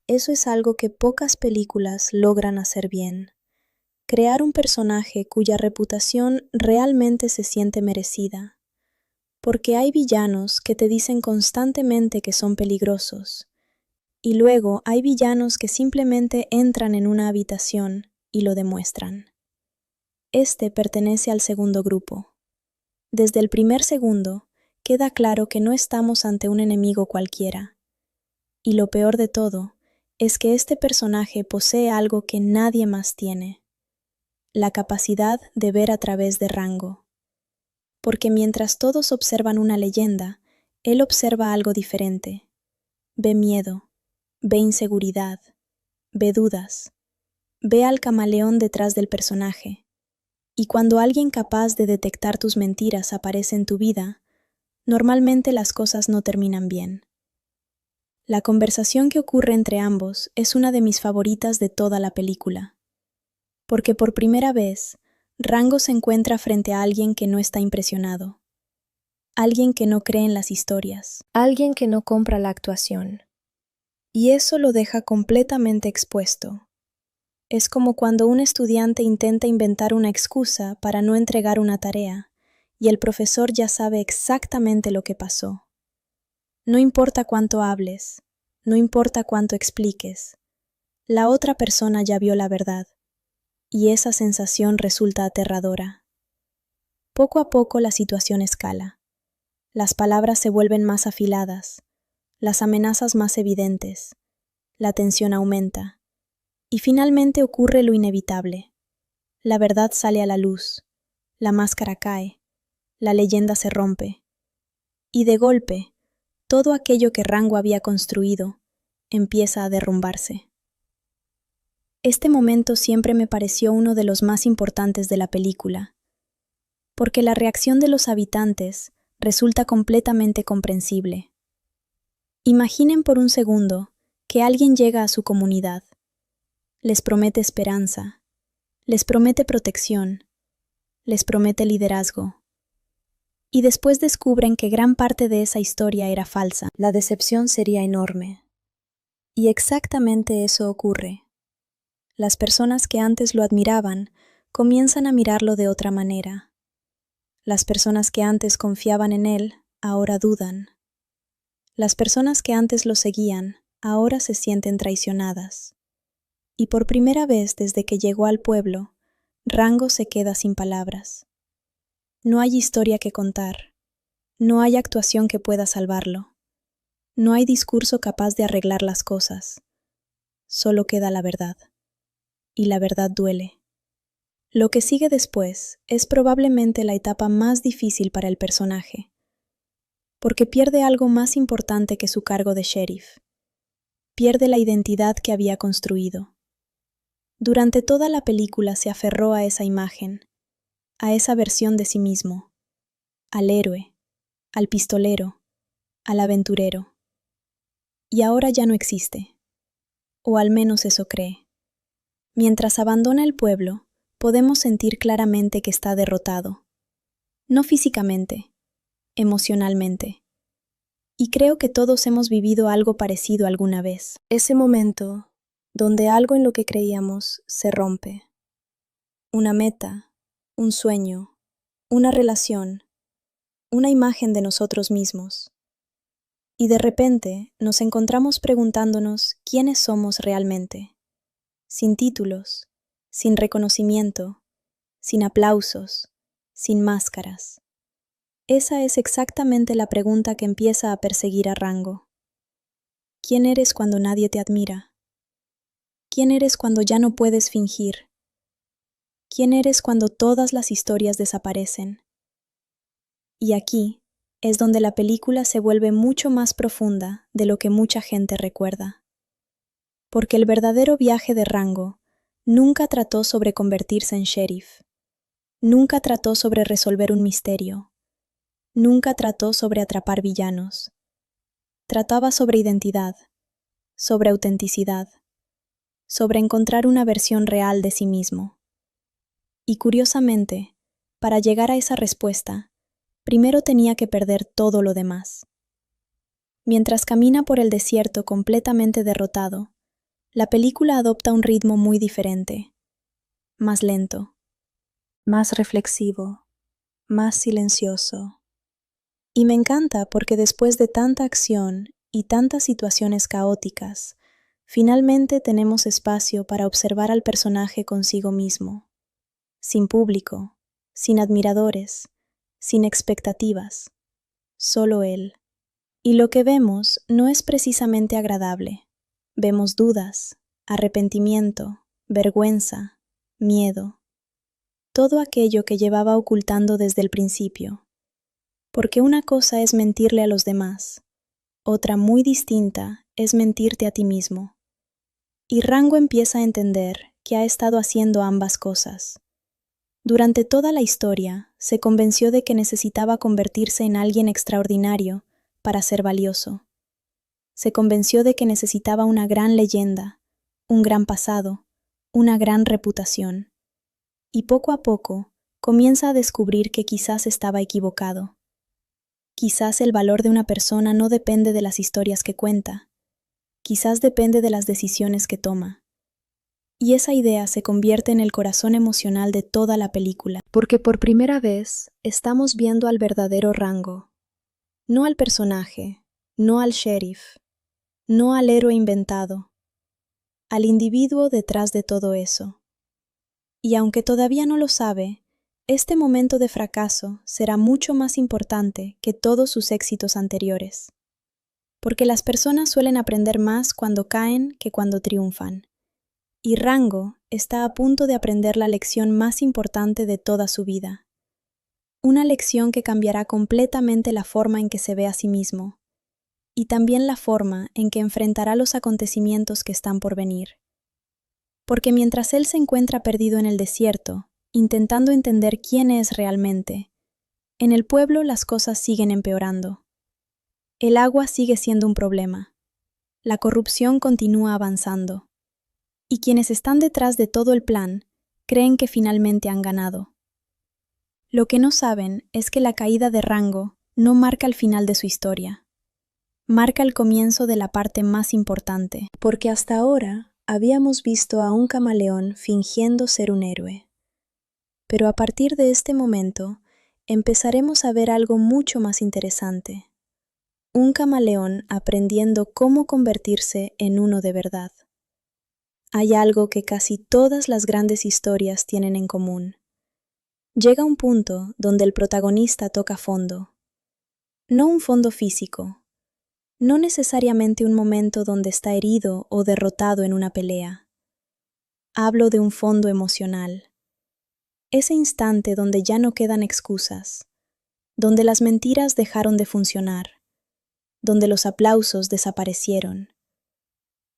eso es algo que pocas películas logran hacer bien. Crear un personaje cuya reputación realmente se siente merecida. Porque hay villanos que te dicen constantemente que son peligrosos. Y luego hay villanos que simplemente entran en una habitación y lo demuestran. Este pertenece al segundo grupo. Desde el primer segundo, queda claro que no estamos ante un enemigo cualquiera. Y lo peor de todo es que este personaje posee algo que nadie más tiene: la capacidad de ver a través de Rango. Porque mientras todos observan una leyenda, él observa algo diferente. Ve miedo, ve inseguridad, ve dudas, ve al camaleón detrás del personaje. Y cuando alguien capaz de detectar tus mentiras aparece en tu vida, normalmente las cosas no terminan bien. La conversación que ocurre entre ambos es una de mis favoritas de toda la película. Porque por primera vez, Rango se encuentra frente a alguien que no está impresionado. Alguien que no cree en las historias. Alguien que no compra la actuación. Y eso lo deja completamente expuesto. Es como cuando un estudiante intenta inventar una excusa para no entregar una tarea, y el profesor ya sabe exactamente lo que pasó. No importa cuánto hables, no importa cuánto expliques, la otra persona ya vio la verdad, y esa sensación resulta aterradora. Poco a poco la situación escala. Las palabras se vuelven más afiladas, las amenazas más evidentes, la tensión aumenta, y finalmente ocurre lo inevitable. La verdad sale a la luz, la máscara cae, la leyenda se rompe, y de golpe, todo aquello que Rango había construido empieza a derrumbarse. Este momento siempre me pareció uno de los más importantes de la película, porque la reacción de los habitantes resulta completamente comprensible. Imaginen por un segundo que alguien llega a su comunidad, les promete esperanza, les promete protección, les promete liderazgo, y después descubren que gran parte de esa historia era falsa. La decepción sería enorme. Y exactamente eso ocurre. Las personas que antes lo admiraban comienzan a mirarlo de otra manera. Las personas que antes confiaban en él ahora dudan. Las personas que antes lo seguían ahora se sienten traicionadas. Y por primera vez desde que llegó al pueblo, Rango se queda sin palabras. No hay historia que contar. No hay actuación que pueda salvarlo. No hay discurso capaz de arreglar las cosas. Solo queda la verdad. Y la verdad duele. Lo que sigue después es probablemente la etapa más difícil para el personaje, porque pierde algo más importante que su cargo de sheriff. Pierde la identidad que había construido. Durante toda la película se aferró a esa imagen, a esa versión de sí mismo, al héroe, al pistolero, al aventurero. Y ahora ya no existe, o al menos eso cree. Mientras abandona el pueblo, podemos sentir claramente que está derrotado. No físicamente, emocionalmente. Y creo que todos hemos vivido algo parecido alguna vez. Ese momento donde algo en lo que creíamos se rompe. Una meta, un sueño, una relación, una imagen de nosotros mismos. Y de repente nos encontramos preguntándonos quiénes somos realmente. Sin títulos, sin reconocimiento, sin aplausos, sin máscaras. Esa es exactamente la pregunta que empieza a perseguir a Rango. ¿Quién eres cuando nadie te admira? ¿Quién eres cuando ya no puedes fingir? ¿Quién eres cuando todas las historias desaparecen? Y aquí es donde la película se vuelve mucho más profunda de lo que mucha gente recuerda. Porque el verdadero viaje de Rango nunca trató sobre convertirse en sheriff, nunca trató sobre resolver un misterio, nunca trató sobre atrapar villanos. Trataba sobre identidad, sobre autenticidad, sobre encontrar una versión real de sí mismo. Y curiosamente, para llegar a esa respuesta, primero tenía que perder todo lo demás. Mientras camina por el desierto completamente derrotado, la película adopta un ritmo muy diferente, más lento, más reflexivo, más silencioso. Y me encanta porque después de tanta acción y tantas situaciones caóticas, finalmente tenemos espacio para observar al personaje consigo mismo, sin público, sin admiradores, sin expectativas, solo él. Y lo que vemos no es precisamente agradable. Vemos dudas, arrepentimiento, vergüenza, miedo, todo aquello que llevaba ocultando desde el principio. Porque una cosa es mentirle a los demás, otra muy distinta es mentirte a ti mismo. Y Rango empieza a entender que ha estado haciendo ambas cosas. Durante toda la historia, se convenció de que necesitaba convertirse en alguien extraordinario para ser valioso. Se convenció de que necesitaba una gran leyenda, un gran pasado, una gran reputación. Y poco a poco comienza a descubrir que quizás estaba equivocado. Quizás el valor de una persona no depende de las historias que cuenta. Quizás depende de las decisiones que toma. Y esa idea se convierte en el corazón emocional de toda la película, porque por primera vez estamos viendo al verdadero Rango, no al personaje, no al sheriff, no al héroe inventado, al individuo detrás de todo eso. Y aunque todavía no lo sabe, este momento de fracaso será mucho más importante que todos sus éxitos anteriores. Porque las personas suelen aprender más cuando caen que cuando triunfan. Y Rango está a punto de aprender la lección más importante de toda su vida. Una lección que cambiará completamente la forma en que se ve a sí mismo, y también la forma en que enfrentará los acontecimientos que están por venir. Porque mientras él se encuentra perdido en el desierto, intentando entender quién es realmente, en el pueblo las cosas siguen empeorando. El agua sigue siendo un problema. La corrupción continúa avanzando. Y quienes están detrás de todo el plan creen que finalmente han ganado. Lo que no saben es que la caída de Rango no marca el final de su historia. Marca el comienzo de la parte más importante, porque hasta ahora habíamos visto a un camaleón fingiendo ser un héroe. Pero a partir de este momento empezaremos a ver algo mucho más interesante. Un camaleón aprendiendo cómo convertirse en uno de verdad. Hay algo que casi todas las grandes historias tienen en común. Llega un punto donde el protagonista toca fondo. No un fondo físico, no necesariamente un momento donde está herido o derrotado en una pelea. Hablo de un fondo emocional. Ese instante donde ya no quedan excusas, donde las mentiras dejaron de funcionar, donde los aplausos desaparecieron,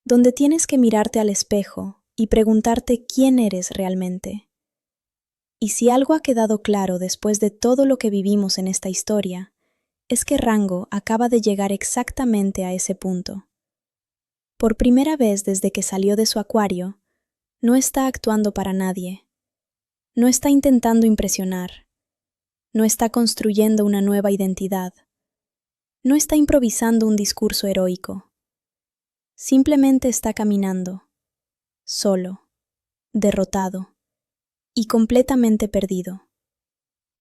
donde tienes que mirarte al espejo y preguntarte quién eres realmente. Y si algo ha quedado claro después de todo lo que vivimos en esta historia, es que Rango acaba de llegar exactamente a ese punto. Por primera vez desde que salió de su acuario, no está actuando para nadie. No está intentando impresionar. No está construyendo una nueva identidad. No está improvisando un discurso heroico. Simplemente está caminando, solo, derrotado y completamente perdido.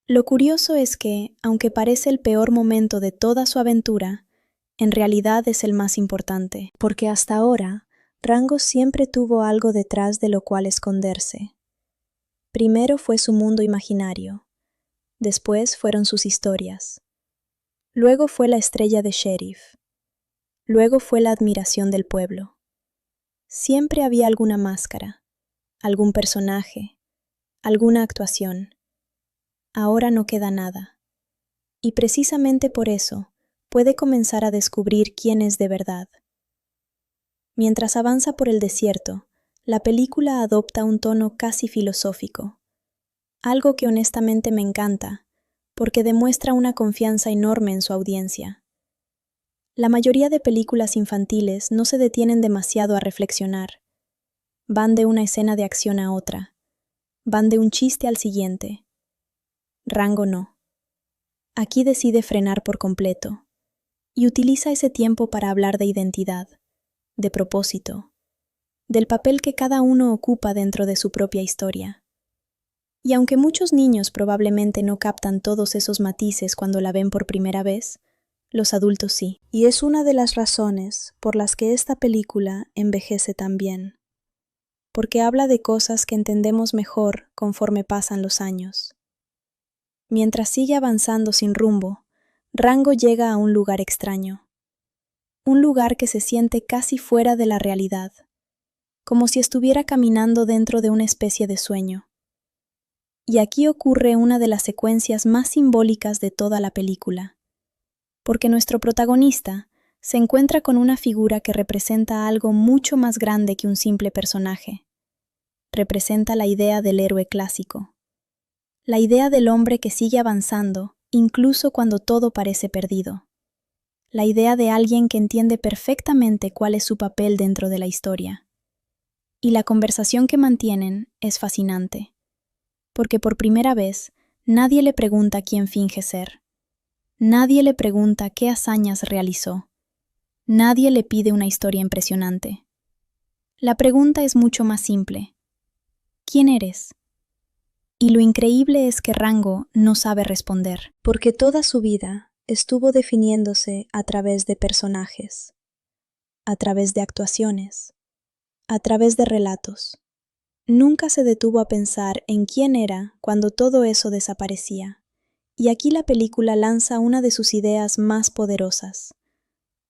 Lo curioso es que, aunque parece el peor momento de toda su aventura, en realidad es el más importante, porque hasta ahora Rango siempre tuvo algo detrás de lo cual esconderse. Primero fue su mundo imaginario, después fueron sus historias, luego fue la estrella de sheriff, luego fue la admiración del pueblo. Siempre había alguna máscara, algún personaje, alguna actuación. Ahora no queda nada. Y precisamente por eso puede comenzar a descubrir quién es de verdad. Mientras avanza por el desierto, la película adopta un tono casi filosófico. Algo que honestamente me encanta, porque demuestra una confianza enorme en su audiencia. La mayoría de películas infantiles no se detienen demasiado a reflexionar. Van de una escena de acción a otra. Van de un chiste al siguiente. Rango no. Aquí decide frenar por completo, y utiliza ese tiempo para hablar de identidad, de propósito, del papel que cada uno ocupa dentro de su propia historia. Y aunque muchos niños probablemente no captan todos esos matices cuando la ven por primera vez, los adultos sí. Y es una de las razones por las que esta película envejece tan bien. Porque habla de cosas que entendemos mejor conforme pasan los años. Mientras sigue avanzando sin rumbo, Rango llega a un lugar extraño. Un lugar que se siente casi fuera de la realidad, como si estuviera caminando dentro de una especie de sueño. Y aquí ocurre una de las secuencias más simbólicas de toda la película, porque nuestro protagonista se encuentra con una figura que representa algo mucho más grande que un simple personaje. Representa la idea del héroe clásico. La idea del hombre que sigue avanzando, incluso cuando todo parece perdido. La idea de alguien que entiende perfectamente cuál es su papel dentro de la historia. Y la conversación que mantienen es fascinante, porque por primera vez nadie le pregunta quién finge ser. Nadie le pregunta qué hazañas realizó. Nadie le pide una historia impresionante. La pregunta es mucho más simple. ¿Quién eres? Y lo increíble es que Rango no sabe responder, porque toda su vida estuvo definiéndose a través de personajes, a través de actuaciones, a través de relatos. Nunca se detuvo a pensar en quién era cuando todo eso desaparecía. Y aquí la película lanza una de sus ideas más poderosas.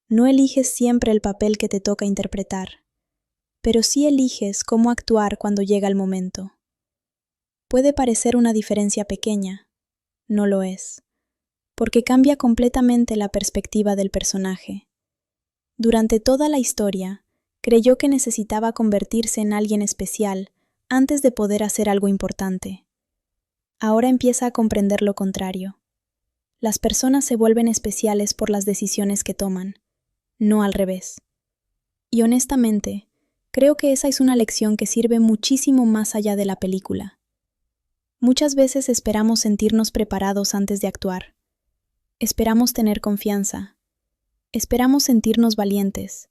No eliges siempre el papel que te toca interpretar, pero sí eliges cómo actuar cuando llega el momento. Puede parecer una diferencia pequeña, no lo es, porque cambia completamente la perspectiva del personaje. Durante toda la historia, creyó que necesitaba convertirse en alguien especial antes de poder hacer algo importante. Ahora empieza a comprender lo contrario. Las personas se vuelven especiales por las decisiones que toman, no al revés. Y honestamente, creo que esa es una lección que sirve muchísimo más allá de la película. Muchas veces esperamos sentirnos preparados antes de actuar. Esperamos tener confianza. Esperamos sentirnos valientes.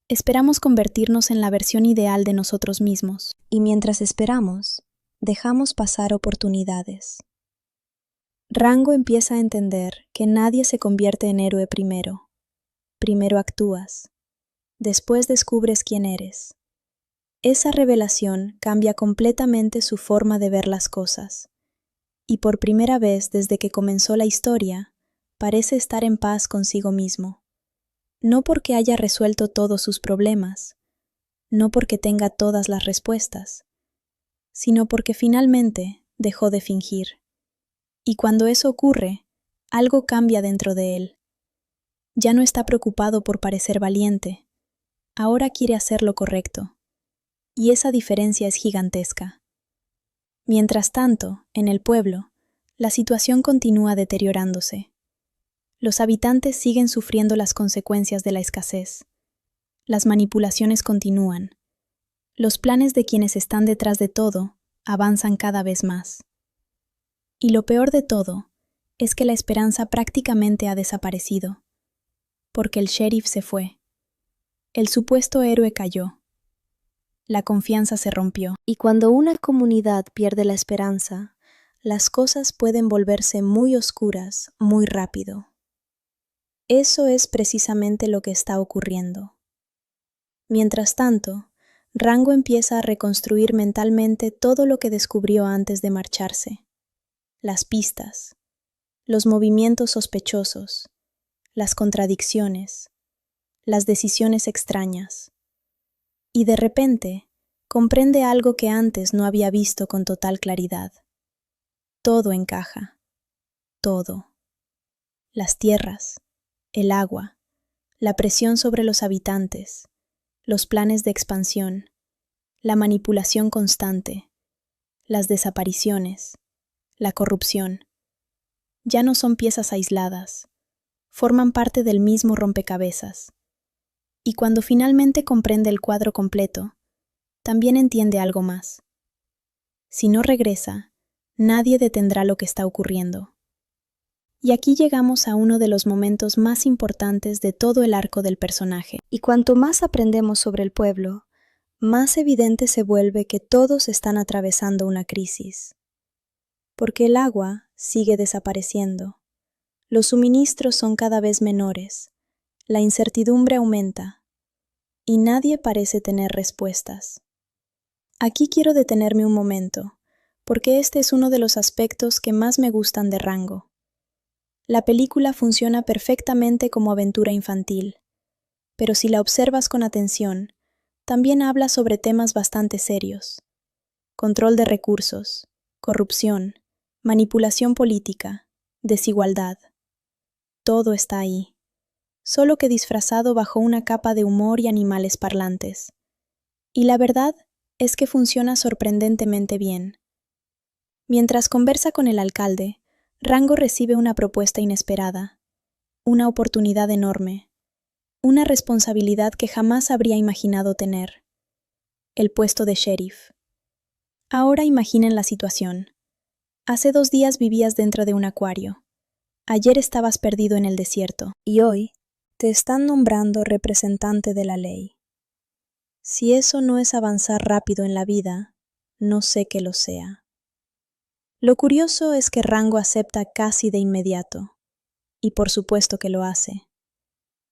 Esperamos convertirnos en la versión ideal de nosotros mismos. Y mientras esperamos, dejamos pasar oportunidades. Rango empieza a entender que nadie se convierte en héroe primero. Primero actúas. Después descubres quién eres. Esa revelación cambia completamente su forma de ver las cosas. Y por primera vez desde que comenzó la historia, parece estar en paz consigo mismo. No porque haya resuelto todos sus problemas, no porque tenga todas las respuestas, sino porque finalmente dejó de fingir. Y cuando eso ocurre, algo cambia dentro de él. Ya no está preocupado por parecer valiente, ahora quiere hacer lo correcto. Y esa diferencia es gigantesca. Mientras tanto, en el pueblo, la situación continúa deteriorándose. Los habitantes siguen sufriendo las consecuencias de la escasez. Las manipulaciones continúan. Los planes de quienes están detrás de todo avanzan cada vez más. Y lo peor de todo es que la esperanza prácticamente ha desaparecido, porque el sheriff se fue. El supuesto héroe cayó. La confianza se rompió. Y cuando una comunidad pierde la esperanza, las cosas pueden volverse muy oscuras muy rápido. Eso es precisamente lo que está ocurriendo. Mientras tanto, Rango empieza a reconstruir mentalmente todo lo que descubrió antes de marcharse. Las pistas, los movimientos sospechosos, las contradicciones, las decisiones extrañas. Y de repente, comprende algo que antes no había visto con total claridad. Todo encaja. Todo. Las tierras, el agua, la presión sobre los habitantes, los planes de expansión, la manipulación constante, las desapariciones, la corrupción. Ya no son piezas aisladas, forman parte del mismo rompecabezas. Y cuando finalmente comprende el cuadro completo, también entiende algo más. Si no regresa, nadie detendrá lo que está ocurriendo. Y aquí llegamos a uno de los momentos más importantes de todo el arco del personaje. Y cuanto más aprendemos sobre el pueblo, más evidente se vuelve que todos están atravesando una crisis. Porque el agua sigue desapareciendo, los suministros son cada vez menores, la incertidumbre aumenta, y nadie parece tener respuestas. Aquí quiero detenerme un momento, porque este es uno de los aspectos que más me gustan de Rango. La película funciona perfectamente como aventura infantil, pero si la observas con atención, también habla sobre temas bastante serios. Control de recursos, corrupción, manipulación política, desigualdad. Todo está ahí, solo que disfrazado bajo una capa de humor y animales parlantes. Y la verdad es que funciona sorprendentemente bien. Mientras conversa con el alcalde, Rango recibe una propuesta inesperada, una oportunidad enorme, una responsabilidad que jamás habría imaginado tener: el puesto de sheriff. Ahora imaginen la situación. Hace 2 días vivías dentro de un acuario. Ayer estabas perdido en el desierto, y hoy te están nombrando representante de la ley. Si eso no es avanzar rápido en la vida, no sé que lo sea. Lo curioso es que Rango acepta casi de inmediato, y por supuesto que lo hace,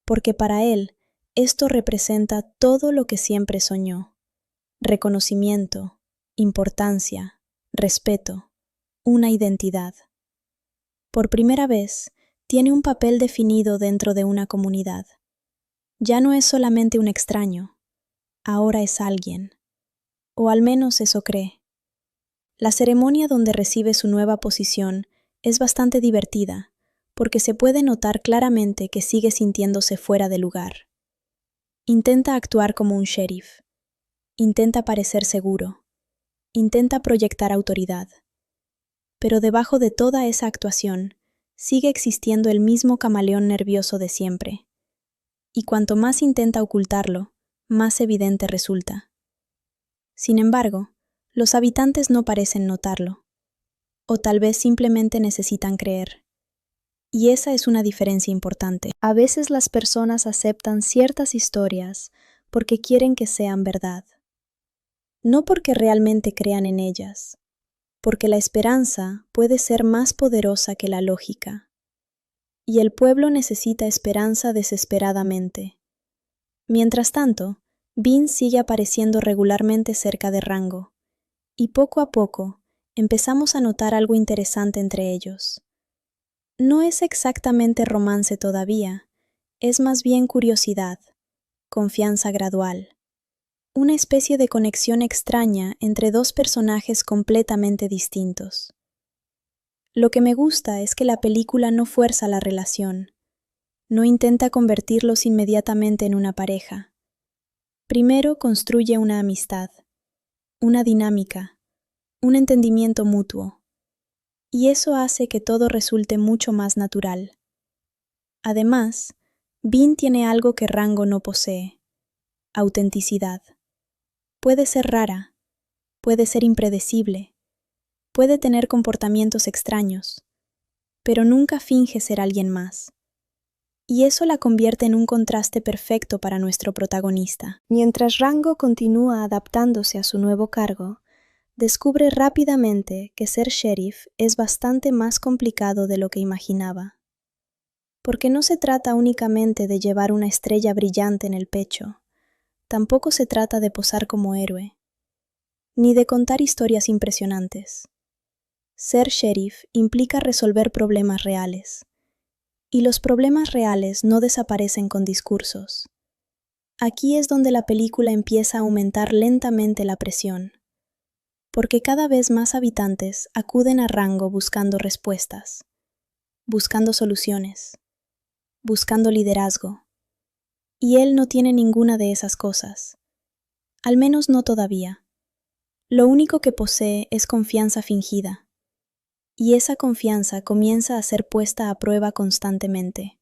porque para él esto representa todo lo que siempre soñó: reconocimiento, importancia, respeto, una identidad. Por primera vez, tiene un papel definido dentro de una comunidad. Ya no es solamente un extraño, ahora es alguien, o al menos eso cree. La ceremonia donde recibe su nueva posición es bastante divertida, porque se puede notar claramente que sigue sintiéndose fuera de lugar. Intenta actuar como un sheriff, intenta parecer seguro, intenta proyectar autoridad, pero debajo de toda esa actuación sigue existiendo el mismo camaleón nervioso de siempre, y cuanto más intenta ocultarlo, más evidente resulta. Sin embargo, los habitantes no parecen notarlo, o tal vez simplemente necesitan creer. Y esa es una diferencia importante. A veces las personas aceptan ciertas historias porque quieren que sean verdad, no porque realmente crean en ellas, porque la esperanza puede ser más poderosa que la lógica. Y el pueblo necesita esperanza desesperadamente. Mientras tanto, Bean sigue apareciendo regularmente cerca de Rango, y poco a poco empezamos a notar algo interesante entre ellos. No es exactamente romance todavía, es más bien curiosidad, confianza gradual, una especie de conexión extraña entre dos personajes completamente distintos. Lo que me gusta es que la película no fuerza la relación, no intenta convertirlos inmediatamente en una pareja. Primero construye una amistad, una dinámica, un entendimiento mutuo, y eso hace que todo resulte mucho más natural. Además, Bean tiene algo que Rango no posee: autenticidad. Puede ser rara, puede ser impredecible, puede tener comportamientos extraños, pero nunca finge ser alguien más. Y eso la convierte en un contraste perfecto para nuestro protagonista. Mientras Rango continúa adaptándose a su nuevo cargo, descubre rápidamente que ser sheriff es bastante más complicado de lo que imaginaba. Porque no se trata únicamente de llevar una estrella brillante en el pecho, tampoco se trata de posar como héroe, ni de contar historias impresionantes. Ser sheriff implica resolver problemas reales, y los problemas reales no desaparecen con discursos. Aquí es donde la película empieza a aumentar lentamente la presión, porque cada vez más habitantes acuden a Rango buscando respuestas, buscando soluciones, buscando liderazgo, y él no tiene ninguna de esas cosas, al menos no todavía. Lo único que posee es confianza fingida, y esa confianza comienza a ser puesta a prueba constantemente.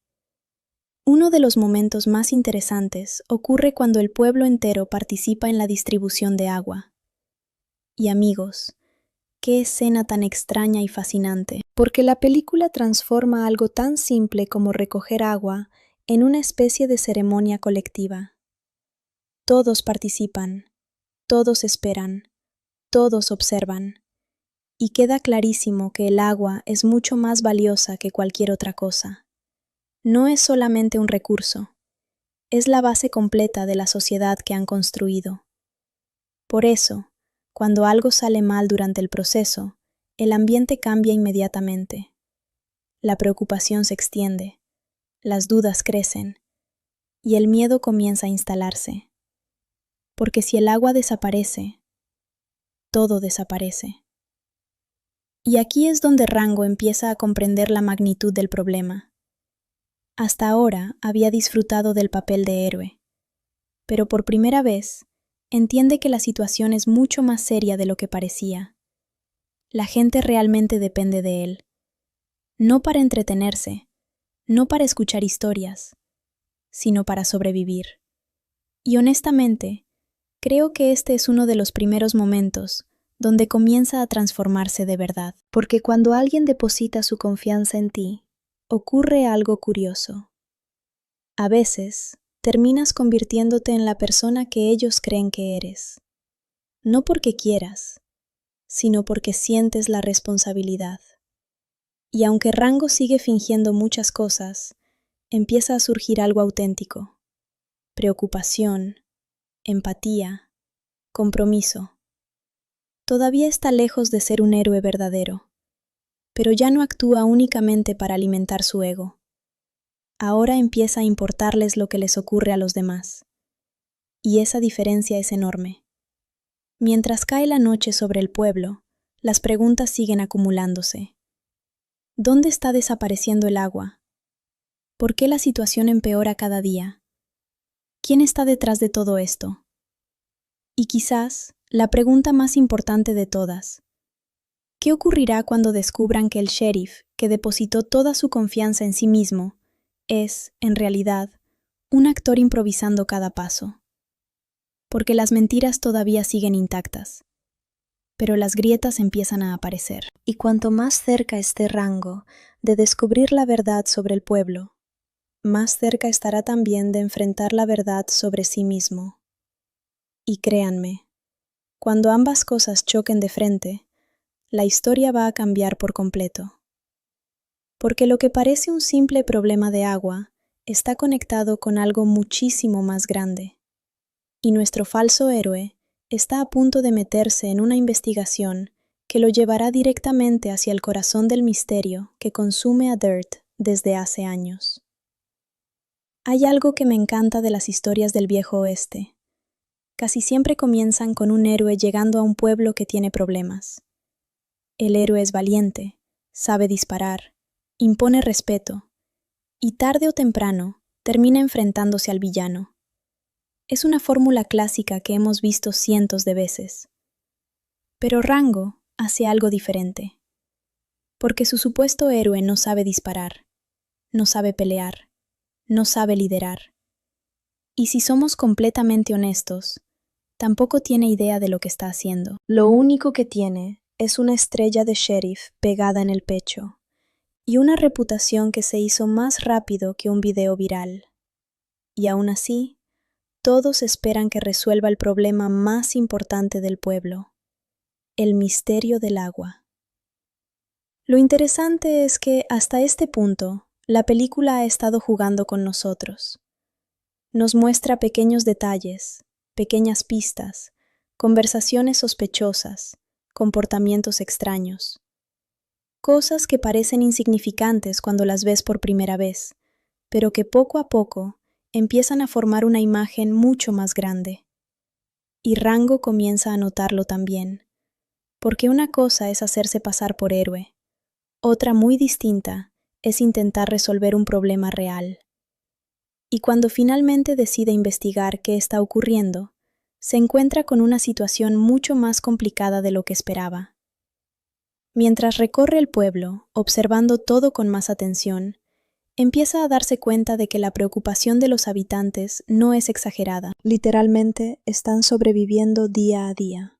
Uno de los momentos más interesantes ocurre cuando el pueblo entero participa en la distribución de agua. Y amigos, qué escena tan extraña y fascinante, porque la película transforma algo tan simple como recoger agua en una especie de ceremonia colectiva. Todos participan, todos esperan, todos observan, y queda clarísimo que el agua es mucho más valiosa que cualquier otra cosa. No es solamente un recurso, es la base completa de la sociedad que han construido. Por eso, cuando algo sale mal durante el proceso, el ambiente cambia inmediatamente. La preocupación se extiende, las dudas crecen, y el miedo comienza a instalarse. Porque si el agua desaparece, todo desaparece. Y aquí es donde Rango empieza a comprender la magnitud del problema. Hasta ahora había disfrutado del papel de héroe, pero por primera vez entiende que la situación es mucho más seria de lo que parecía. La gente realmente depende de él, no para entretenerse, no para escuchar historias, sino para sobrevivir. Y honestamente, creo que este es uno de los primeros momentos donde comienza a transformarse de verdad, porque cuando alguien deposita su confianza en ti, ocurre algo curioso. A veces, terminas convirtiéndote en la persona que ellos creen que eres. No porque quieras, sino porque sientes la responsabilidad. Y aunque Rango sigue fingiendo muchas cosas, empieza a surgir algo auténtico: preocupación, empatía, compromiso. Todavía está lejos de ser un héroe verdadero, pero ya no actúa únicamente para alimentar su ego. Ahora empieza a importarles lo que les ocurre a los demás. Y esa diferencia es enorme. Mientras cae la noche sobre el pueblo, las preguntas siguen acumulándose. ¿Dónde está desapareciendo el agua? ¿Por qué la situación empeora cada día? ¿Quién está detrás de todo esto? Y quizás, la pregunta más importante de todas: ¿qué ocurrirá cuando descubran que el sheriff, que depositó toda su confianza en sí mismo, es, en realidad, un actor improvisando cada paso? Porque las mentiras todavía siguen intactas, pero las grietas empiezan a aparecer. Y cuanto más cerca esté Rango de descubrir la verdad sobre el pueblo, más cerca estará también de enfrentar la verdad sobre sí mismo. Y créanme, cuando ambas cosas choquen de frente, la historia va a cambiar por completo. Porque lo que parece un simple problema de agua está conectado con algo muchísimo más grande. Y nuestro falso héroe está a punto de meterse en una investigación que lo llevará directamente hacia el corazón del misterio que consume a Dirt desde hace años. Hay algo que me encanta de las historias del viejo oeste. Casi siempre comienzan con un héroe llegando a un pueblo que tiene problemas. El héroe es valiente, sabe disparar, impone respeto, y tarde o temprano termina enfrentándose al villano. Es una fórmula clásica que hemos visto cientos de veces. Pero Rango hace algo diferente. Porque su supuesto héroe no sabe disparar, no sabe pelear, no sabe liderar. Y si somos completamente honestos, tampoco tiene idea de lo que está haciendo. Lo único que tiene es una estrella de sheriff pegada en el pecho y una reputación que se hizo más rápido que un video viral. Y aún así, todos esperan que resuelva el problema más importante del pueblo: el misterio del agua. Lo interesante es que, hasta este punto, la película ha estado jugando con nosotros. Nos muestra pequeños detalles, pequeñas pistas, conversaciones sospechosas, comportamientos extraños. Cosas que parecen insignificantes cuando las ves por primera vez, pero que poco a poco empiezan a formar una imagen mucho más grande. Y Rango comienza a notarlo también, porque una cosa es hacerse pasar por héroe, otra muy distinta es intentar resolver un problema real. Y cuando finalmente decide investigar qué está ocurriendo, se encuentra con una situación mucho más complicada de lo que esperaba. Mientras recorre el pueblo, observando todo con más atención, empieza a darse cuenta de que la preocupación de los habitantes no es exagerada. Literalmente, están sobreviviendo día a día.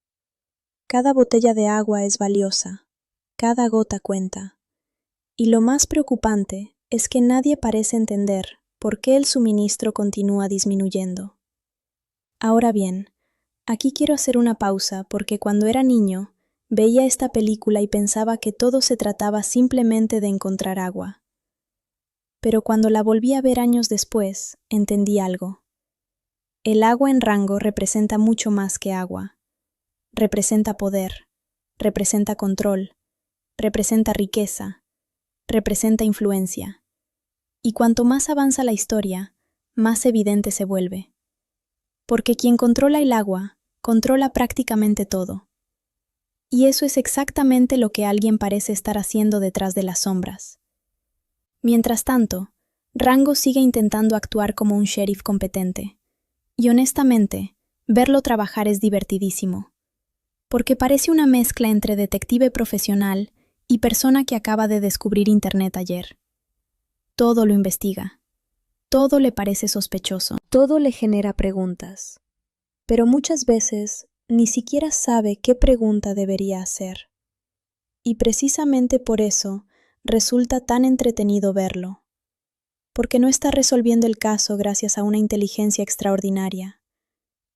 Cada botella de agua es valiosa, cada gota cuenta. Y lo más preocupante es que nadie parece entender por qué el suministro continúa disminuyendo. Ahora bien, aquí quiero hacer una pausa porque cuando era niño, veía esta película y pensaba que todo se trataba simplemente de encontrar agua. Pero cuando la volví a ver años después, entendí algo. El agua en Rango representa mucho más que agua. Representa poder, representa control, representa riqueza, representa influencia. Y cuanto más avanza la historia, más evidente se vuelve. Porque quien controla el agua, controla prácticamente todo. Y eso es exactamente lo que alguien parece estar haciendo detrás de las sombras. Mientras tanto, Rango sigue intentando actuar como un sheriff competente. Y honestamente, verlo trabajar es divertidísimo. Porque parece una mezcla entre detective profesional y persona que acaba de descubrir Internet ayer. Todo lo investiga. Todo le parece sospechoso. Todo le genera preguntas. Pero muchas veces ni siquiera sabe qué pregunta debería hacer. Y precisamente por eso resulta tan entretenido verlo. Porque no está resolviendo el caso gracias a una inteligencia extraordinaria.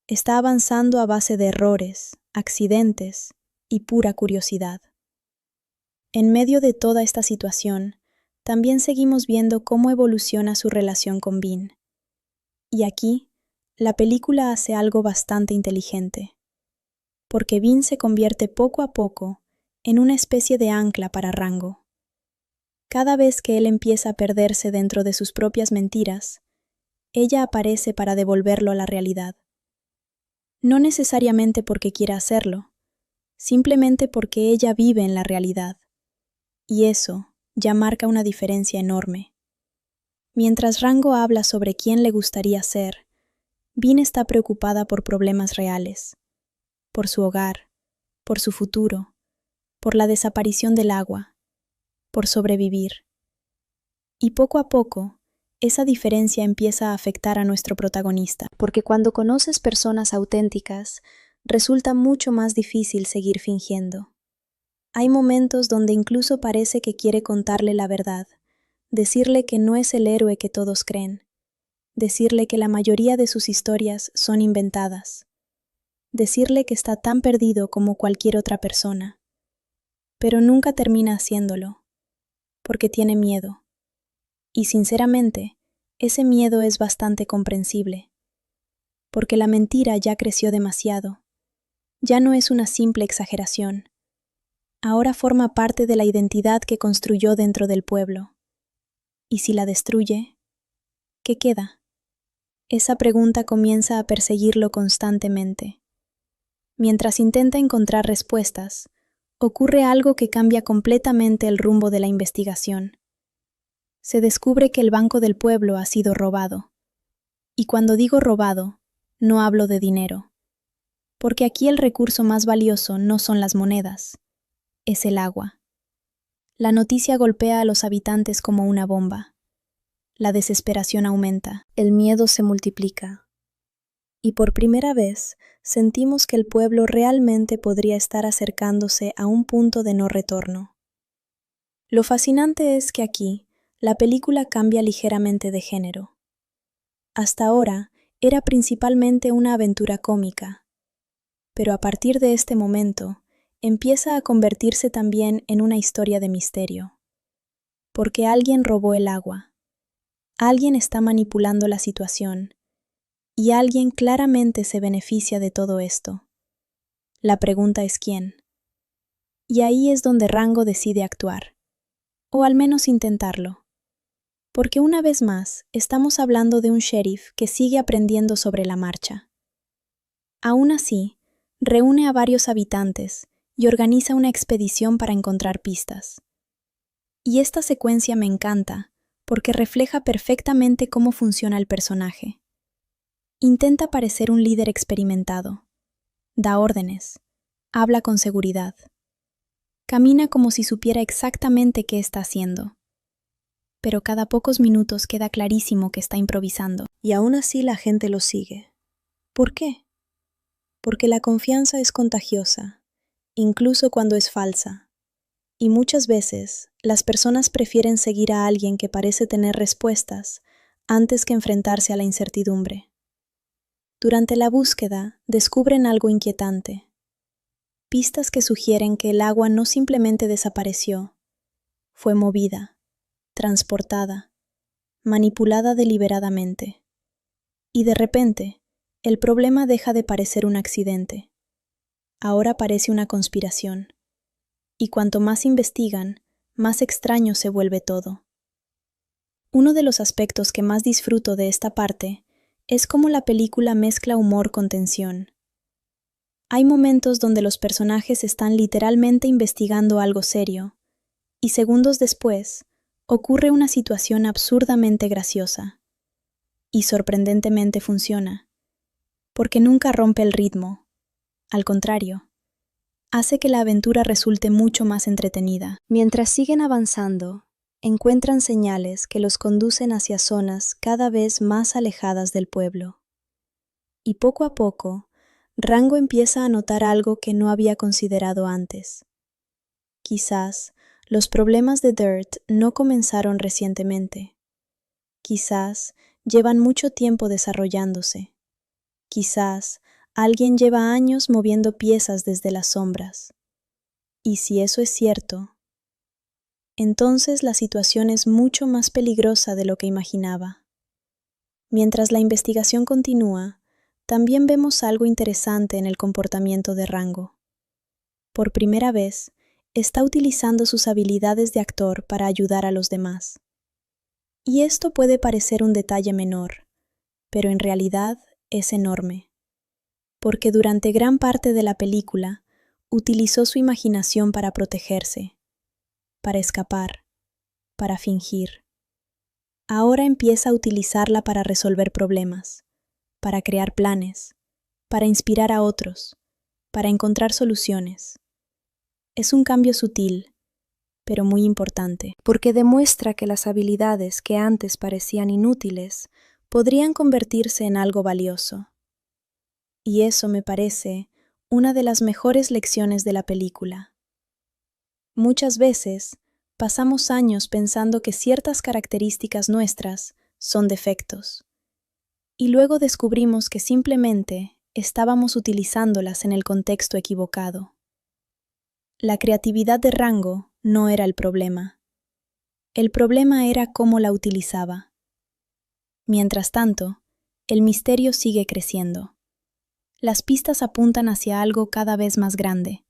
Está avanzando a base de errores, accidentes y pura curiosidad. En medio de toda esta situación, también seguimos viendo cómo evoluciona su relación con Bean. Y aquí, la película hace algo bastante inteligente, porque Bean se convierte poco a poco en una especie de ancla para Rango. Cada vez que él empieza a perderse dentro de sus propias mentiras, ella aparece para devolverlo a la realidad. No necesariamente porque quiera hacerlo, simplemente porque ella vive en la realidad. Y eso ya marca una diferencia enorme. Mientras Rango habla sobre quién le gustaría ser, Bean está preocupada por problemas reales, por su hogar, por su futuro, por la desaparición del agua, por sobrevivir. Y poco a poco, esa diferencia empieza a afectar a nuestro protagonista, porque cuando conoces personas auténticas, resulta mucho más difícil seguir fingiendo. Hay momentos donde incluso parece que quiere contarle la verdad, decirle que no es el héroe que todos creen, decirle que la mayoría de sus historias son inventadas, decirle que está tan perdido como cualquier otra persona. Pero nunca termina haciéndolo, porque tiene miedo. Y sinceramente, ese miedo es bastante comprensible, porque la mentira ya creció demasiado. Ya no es una simple exageración. Ahora forma parte de la identidad que construyó dentro del pueblo. Y si la destruye, ¿qué queda? Esa pregunta comienza a perseguirlo constantemente. Mientras intenta encontrar respuestas, ocurre algo que cambia completamente el rumbo de la investigación. Se descubre que el banco del pueblo ha sido robado. Y cuando digo robado, no hablo de dinero. Porque aquí el recurso más valioso no son las monedas, es el agua. La noticia golpea a los habitantes como una bomba. La desesperación aumenta, el miedo se multiplica. Y por primera vez sentimos que el pueblo realmente podría estar acercándose a un punto de no retorno. Lo fascinante es que aquí, la película cambia ligeramente de género. Hasta ahora, era principalmente una aventura cómica, pero a partir de este momento, empieza a convertirse también en una historia de misterio. Porque alguien robó el agua, alguien está manipulando la situación, y alguien claramente se beneficia de todo esto. La pregunta es ¿quién? Y ahí es donde Rango decide actuar, o al menos intentarlo. Porque una vez más, estamos hablando de un sheriff que sigue aprendiendo sobre la marcha. Aún así, reúne a varios habitantes y organiza una expedición para encontrar pistas. Y esta secuencia me encanta, porque refleja perfectamente cómo funciona el personaje. Intenta parecer un líder experimentado. Da órdenes. Habla con seguridad. Camina como si supiera exactamente qué está haciendo. Pero cada pocos minutos queda clarísimo que está improvisando. Y aún así la gente lo sigue. ¿Por qué? Porque la confianza es contagiosa, incluso cuando es falsa. Y muchas veces, las personas prefieren seguir a alguien que parece tener respuestas antes que enfrentarse a la incertidumbre. Durante la búsqueda, descubren algo inquietante. Pistas que sugieren que el agua no simplemente desapareció, fue movida, transportada, manipulada deliberadamente. Y de repente, el problema deja de parecer un accidente. Ahora parece una conspiración. Y cuanto más investigan, más extraño se vuelve todo. Uno de los aspectos que más disfruto de esta parte es cómo la película mezcla humor con tensión. Hay momentos donde los personajes están literalmente investigando algo serio, y segundos después, ocurre una situación absurdamente graciosa. Y sorprendentemente funciona, porque nunca rompe el ritmo. Al contrario, hace que la aventura resulte mucho más entretenida. Mientras siguen avanzando, encuentran señales que los conducen hacia zonas cada vez más alejadas del pueblo. Y poco a poco, Rango empieza a notar algo que no había considerado antes. Quizás los problemas de Dirt no comenzaron recientemente. Quizás llevan mucho tiempo desarrollándose. Quizás alguien lleva años moviendo piezas desde las sombras. Y si eso es cierto, entonces la situación es mucho más peligrosa de lo que imaginaba. Mientras la investigación continúa, también vemos algo interesante en el comportamiento de Rango. Por primera vez, está utilizando sus habilidades de actor para ayudar a los demás. Y esto puede parecer un detalle menor, pero en realidad es enorme, porque durante gran parte de la película utilizó su imaginación para protegerse, para escapar, para fingir. Ahora empieza a utilizarla para resolver problemas, para crear planes, para inspirar a otros, para encontrar soluciones. Es un cambio sutil, pero muy importante, porque demuestra que las habilidades que antes parecían inútiles podrían convertirse en algo valioso. Y eso me parece una de las mejores lecciones de la película. Muchas veces pasamos años pensando que ciertas características nuestras son defectos, y luego descubrimos que simplemente estábamos utilizándolas en el contexto equivocado. La creatividad de Rango no era el problema. El problema era cómo la utilizaba. Mientras tanto, el misterio sigue creciendo. Las pistas apuntan hacia algo cada vez más grande,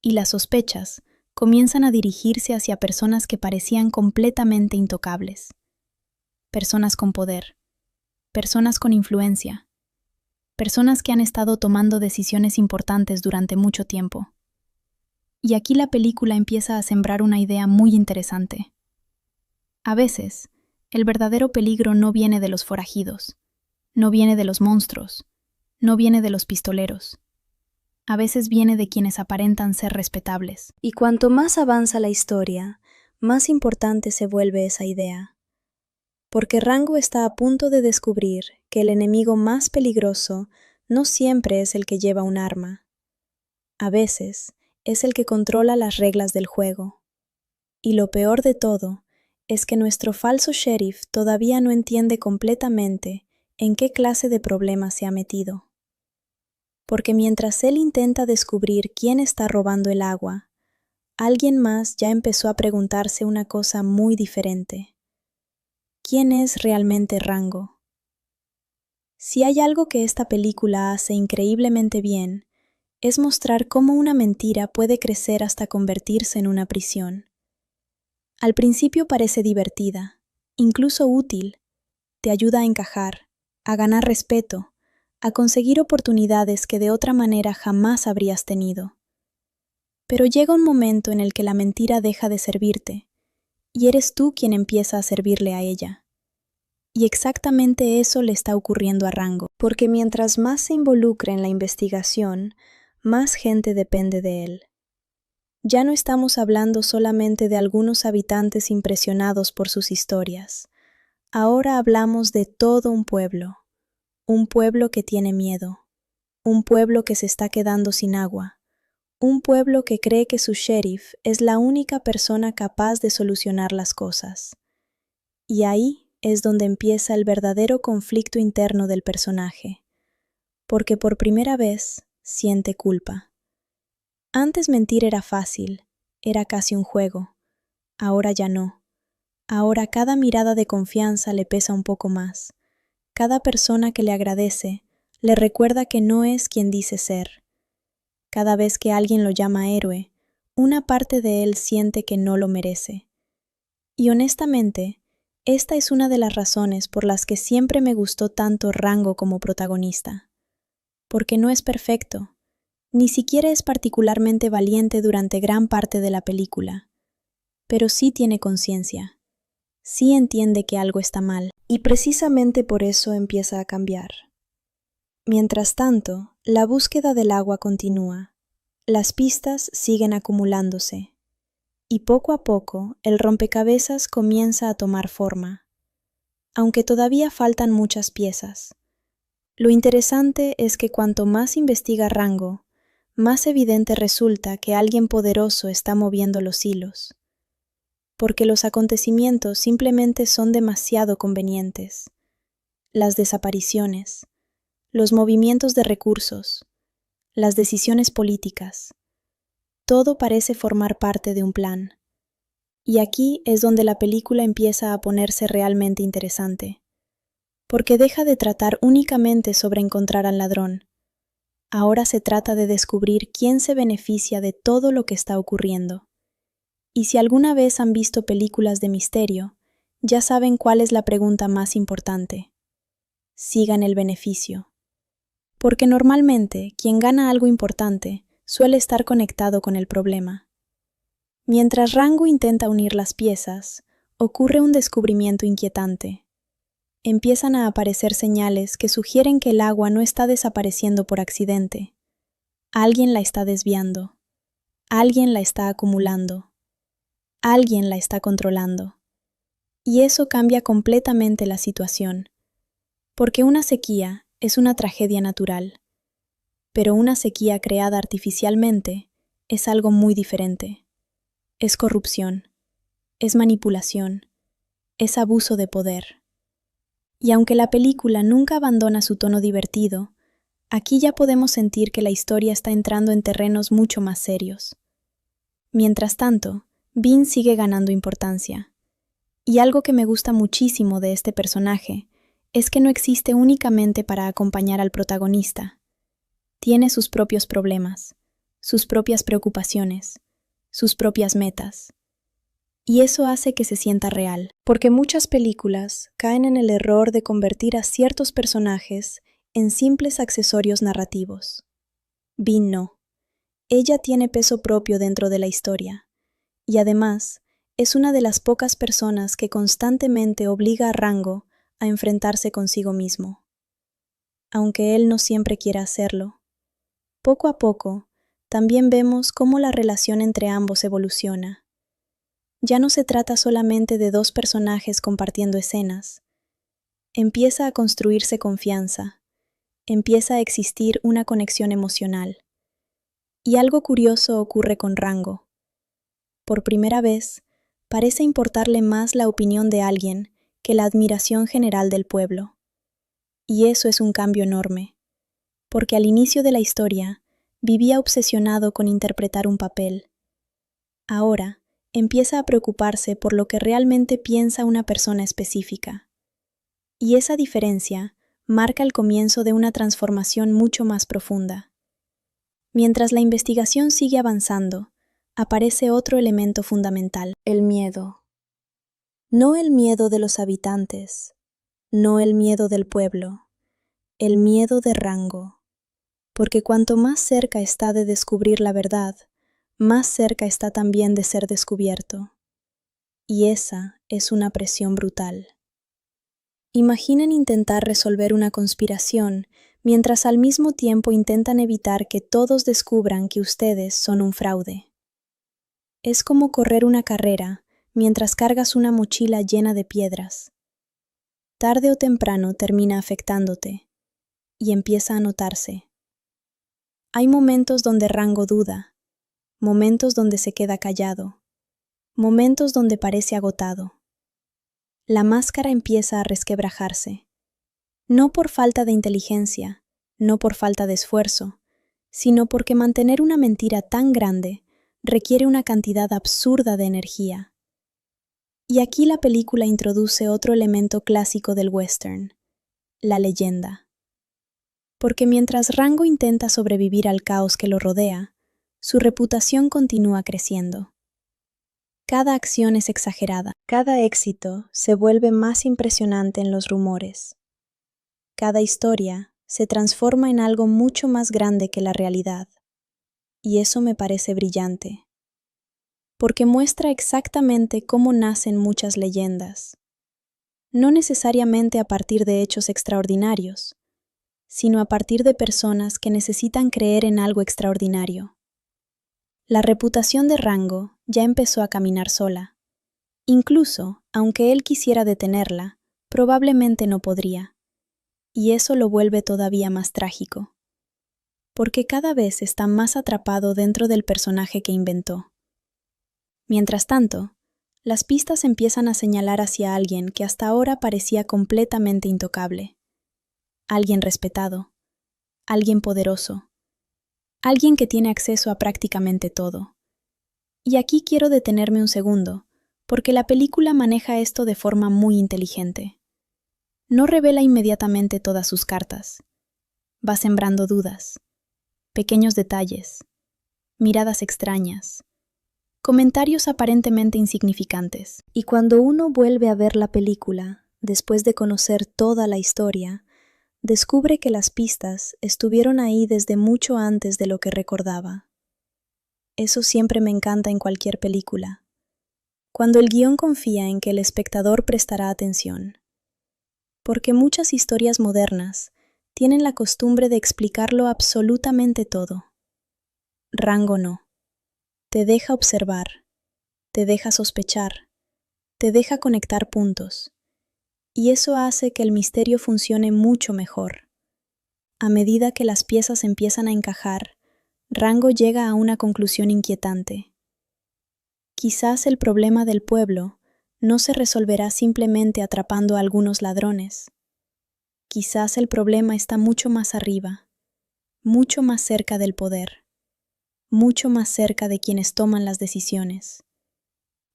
y las sospechas comienzan a dirigirse hacia personas que parecían completamente intocables. Personas con poder, personas con influencia, personas que han estado tomando decisiones importantes durante mucho tiempo. Y aquí la película empieza a sembrar una idea muy interesante. A veces, el verdadero peligro no viene de los forajidos, no viene de los monstruos, no viene de los pistoleros. A veces viene de quienes aparentan ser respetables. Y cuanto más avanza la historia, más importante se vuelve esa idea. Porque Rango está a punto de descubrir que el enemigo más peligroso no siempre es el que lleva un arma. A veces es el que controla las reglas del juego. Y lo peor de todo es que nuestro falso sheriff todavía no entiende completamente en qué clase de problema se ha metido. Porque mientras él intenta descubrir quién está robando el agua, alguien más ya empezó a preguntarse una cosa muy diferente. ¿Quién es realmente Rango? Si hay algo que esta película hace increíblemente bien, es mostrar cómo una mentira puede crecer hasta convertirse en una prisión. Al principio parece divertida, incluso útil, te ayuda a encajar, a ganar respeto, a conseguir oportunidades que de otra manera jamás habrías tenido. Pero llega un momento en el que la mentira deja de servirte, y eres tú quien empieza a servirle a ella. Y exactamente eso le está ocurriendo a Rango, porque mientras más se involucra en la investigación, más gente depende de él. Ya no estamos hablando solamente de algunos habitantes impresionados por sus historias. Ahora hablamos de todo un pueblo que tiene miedo, un pueblo que se está quedando sin agua, un pueblo que cree que su sheriff es la única persona capaz de solucionar las cosas. Y ahí es donde empieza el verdadero conflicto interno del personaje, porque por primera vez siente culpa. Antes mentir era fácil, era casi un juego. Ahora ya no. Ahora cada mirada de confianza le pesa un poco más. Cada persona que le agradece le recuerda que no es quien dice ser. Cada vez que alguien lo llama héroe, una parte de él siente que no lo merece. Y honestamente, esta es una de las razones por las que siempre me gustó tanto Rango como protagonista. Porque no es perfecto. Ni siquiera es particularmente valiente durante gran parte de la película, pero sí tiene conciencia, sí entiende que algo está mal, y precisamente por eso empieza a cambiar. Mientras tanto, la búsqueda del agua continúa, las pistas siguen acumulándose, y poco a poco el rompecabezas comienza a tomar forma, aunque todavía faltan muchas piezas. Lo interesante es que cuanto más investiga Rango, más evidente resulta que alguien poderoso está moviendo los hilos, porque los acontecimientos simplemente son demasiado convenientes. Las desapariciones, los movimientos de recursos, las decisiones políticas, Todo parece formar parte de un plan. Y aquí es donde la película empieza a ponerse realmente interesante, porque deja de tratar únicamente sobre encontrar al ladrón. Ahora se trata de descubrir quién se beneficia de todo lo que está ocurriendo. Y si alguna vez han visto películas de misterio, ya saben cuál es la pregunta más importante. Sigan el beneficio. Porque normalmente quien gana algo importante suele estar conectado con el problema. Mientras Rango intenta unir las piezas, ocurre un descubrimiento inquietante. Empiezan a aparecer señales que sugieren que el agua no está desapareciendo por accidente. Alguien la está desviando. Alguien la está acumulando. Alguien la está controlando. Y eso cambia completamente la situación. Porque una sequía es una tragedia natural. Pero una sequía creada artificialmente es algo muy diferente. Es corrupción. Es manipulación. Es abuso de poder. Y aunque la película nunca abandona su tono divertido, aquí ya podemos sentir que la historia está entrando en terrenos mucho más serios. Mientras tanto, Bean sigue ganando importancia. Y algo que me gusta muchísimo de este personaje es que no existe únicamente para acompañar al protagonista. Tiene sus propios problemas, sus propias preocupaciones, sus propias metas. Y eso hace que se sienta real, porque muchas películas caen en el error de convertir a ciertos personajes en simples accesorios narrativos. Bean no. Ella tiene peso propio dentro de la historia, y además es una de las pocas personas que constantemente obliga a Rango a enfrentarse consigo mismo. Aunque él no siempre quiera hacerlo. Poco a poco, también vemos cómo la relación entre ambos evoluciona. Ya no se trata solamente de dos personajes compartiendo escenas. Empieza a construirse confianza, empieza a existir una conexión emocional. Y algo curioso ocurre con Rango. Por primera vez, parece importarle más la opinión de alguien que la admiración general del pueblo. Y eso es un cambio enorme, porque al inicio de la historia vivía obsesionado con interpretar un papel. Ahora, empieza a preocuparse por lo que realmente piensa una persona específica. Y esa diferencia marca el comienzo de una transformación mucho más profunda. Mientras la investigación sigue avanzando, aparece otro elemento fundamental, el miedo. No el miedo de los habitantes, no el miedo del pueblo, el miedo de Rango. Porque cuanto más cerca está de descubrir la verdad, más cerca está también de ser descubierto. Y esa es una presión brutal. Imaginen intentar resolver una conspiración mientras al mismo tiempo intentan evitar que todos descubran que ustedes son un fraude. Es como correr una carrera mientras cargas una mochila llena de piedras. Tarde o temprano termina afectándote y empieza a notarse. Hay momentos donde Rango duda, momentos donde se queda callado, momentos donde parece agotado. La máscara empieza a resquebrajarse, no por falta de inteligencia, no por falta de esfuerzo, sino porque mantener una mentira tan grande requiere una cantidad absurda de energía. Y aquí la película introduce otro elemento clásico del western, la leyenda. Porque mientras Rango intenta sobrevivir al caos que lo rodea, su reputación continúa creciendo. Cada acción es exagerada, cada éxito se vuelve más impresionante en los rumores. Cada historia se transforma en algo mucho más grande que la realidad. Y eso me parece brillante. Porque muestra exactamente cómo nacen muchas leyendas. No necesariamente a partir de hechos extraordinarios, sino a partir de personas que necesitan creer en algo extraordinario. La reputación de Rango ya empezó a caminar sola. Incluso, aunque él quisiera detenerla, probablemente no podría. Y eso lo vuelve todavía más trágico. Porque cada vez está más atrapado dentro del personaje que inventó. Mientras tanto, las pistas empiezan a señalar hacia alguien que hasta ahora parecía completamente intocable. Alguien respetado. Alguien poderoso. Alguien que tiene acceso a prácticamente todo. Y aquí quiero detenerme un segundo, porque la película maneja esto de forma muy inteligente. No revela inmediatamente todas sus cartas. Va sembrando dudas, pequeños detalles, miradas extrañas, comentarios aparentemente insignificantes. Y cuando uno vuelve a ver la película, después de conocer toda la historia, descubre que las pistas estuvieron ahí desde mucho antes de lo que recordaba. Eso siempre me encanta en cualquier película. Cuando el guión confía en que el espectador prestará atención. Porque muchas historias modernas tienen la costumbre de explicarlo absolutamente todo. Rango no. Te deja observar, te deja sospechar, te deja conectar puntos. Y eso hace que el misterio funcione mucho mejor. A medida que las piezas empiezan a encajar, Rango llega a una conclusión inquietante. Quizás el problema del pueblo no se resolverá simplemente atrapando a algunos ladrones. Quizás el problema está mucho más arriba, mucho más cerca del poder, mucho más cerca de quienes toman las decisiones.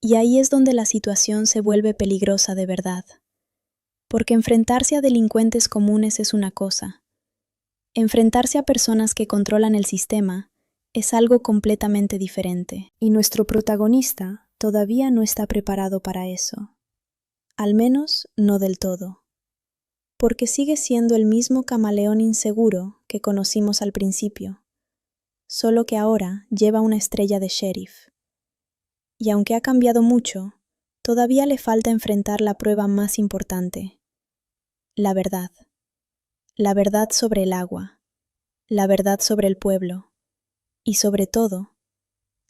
Y ahí es donde la situación se vuelve peligrosa de verdad. Porque enfrentarse a delincuentes comunes es una cosa. Enfrentarse a personas que controlan el sistema es algo completamente diferente. Y nuestro protagonista todavía no está preparado para eso. Al menos no del todo. Porque sigue siendo el mismo camaleón inseguro que conocimos al principio, solo que ahora lleva una estrella de sheriff. Y aunque ha cambiado mucho, todavía le falta enfrentar la prueba más importante. La verdad. La verdad sobre el agua. La verdad sobre el pueblo. Y sobre todo,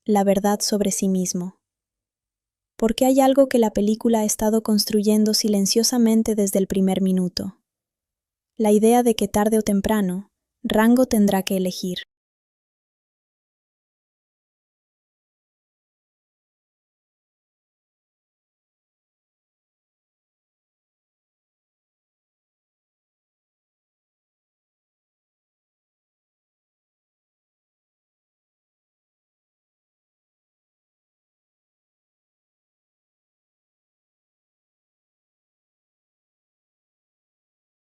la verdad sobre sí mismo. Porque hay algo que la película ha estado construyendo silenciosamente desde el primer minuto. La idea de que tarde o temprano, Rango tendrá que elegir.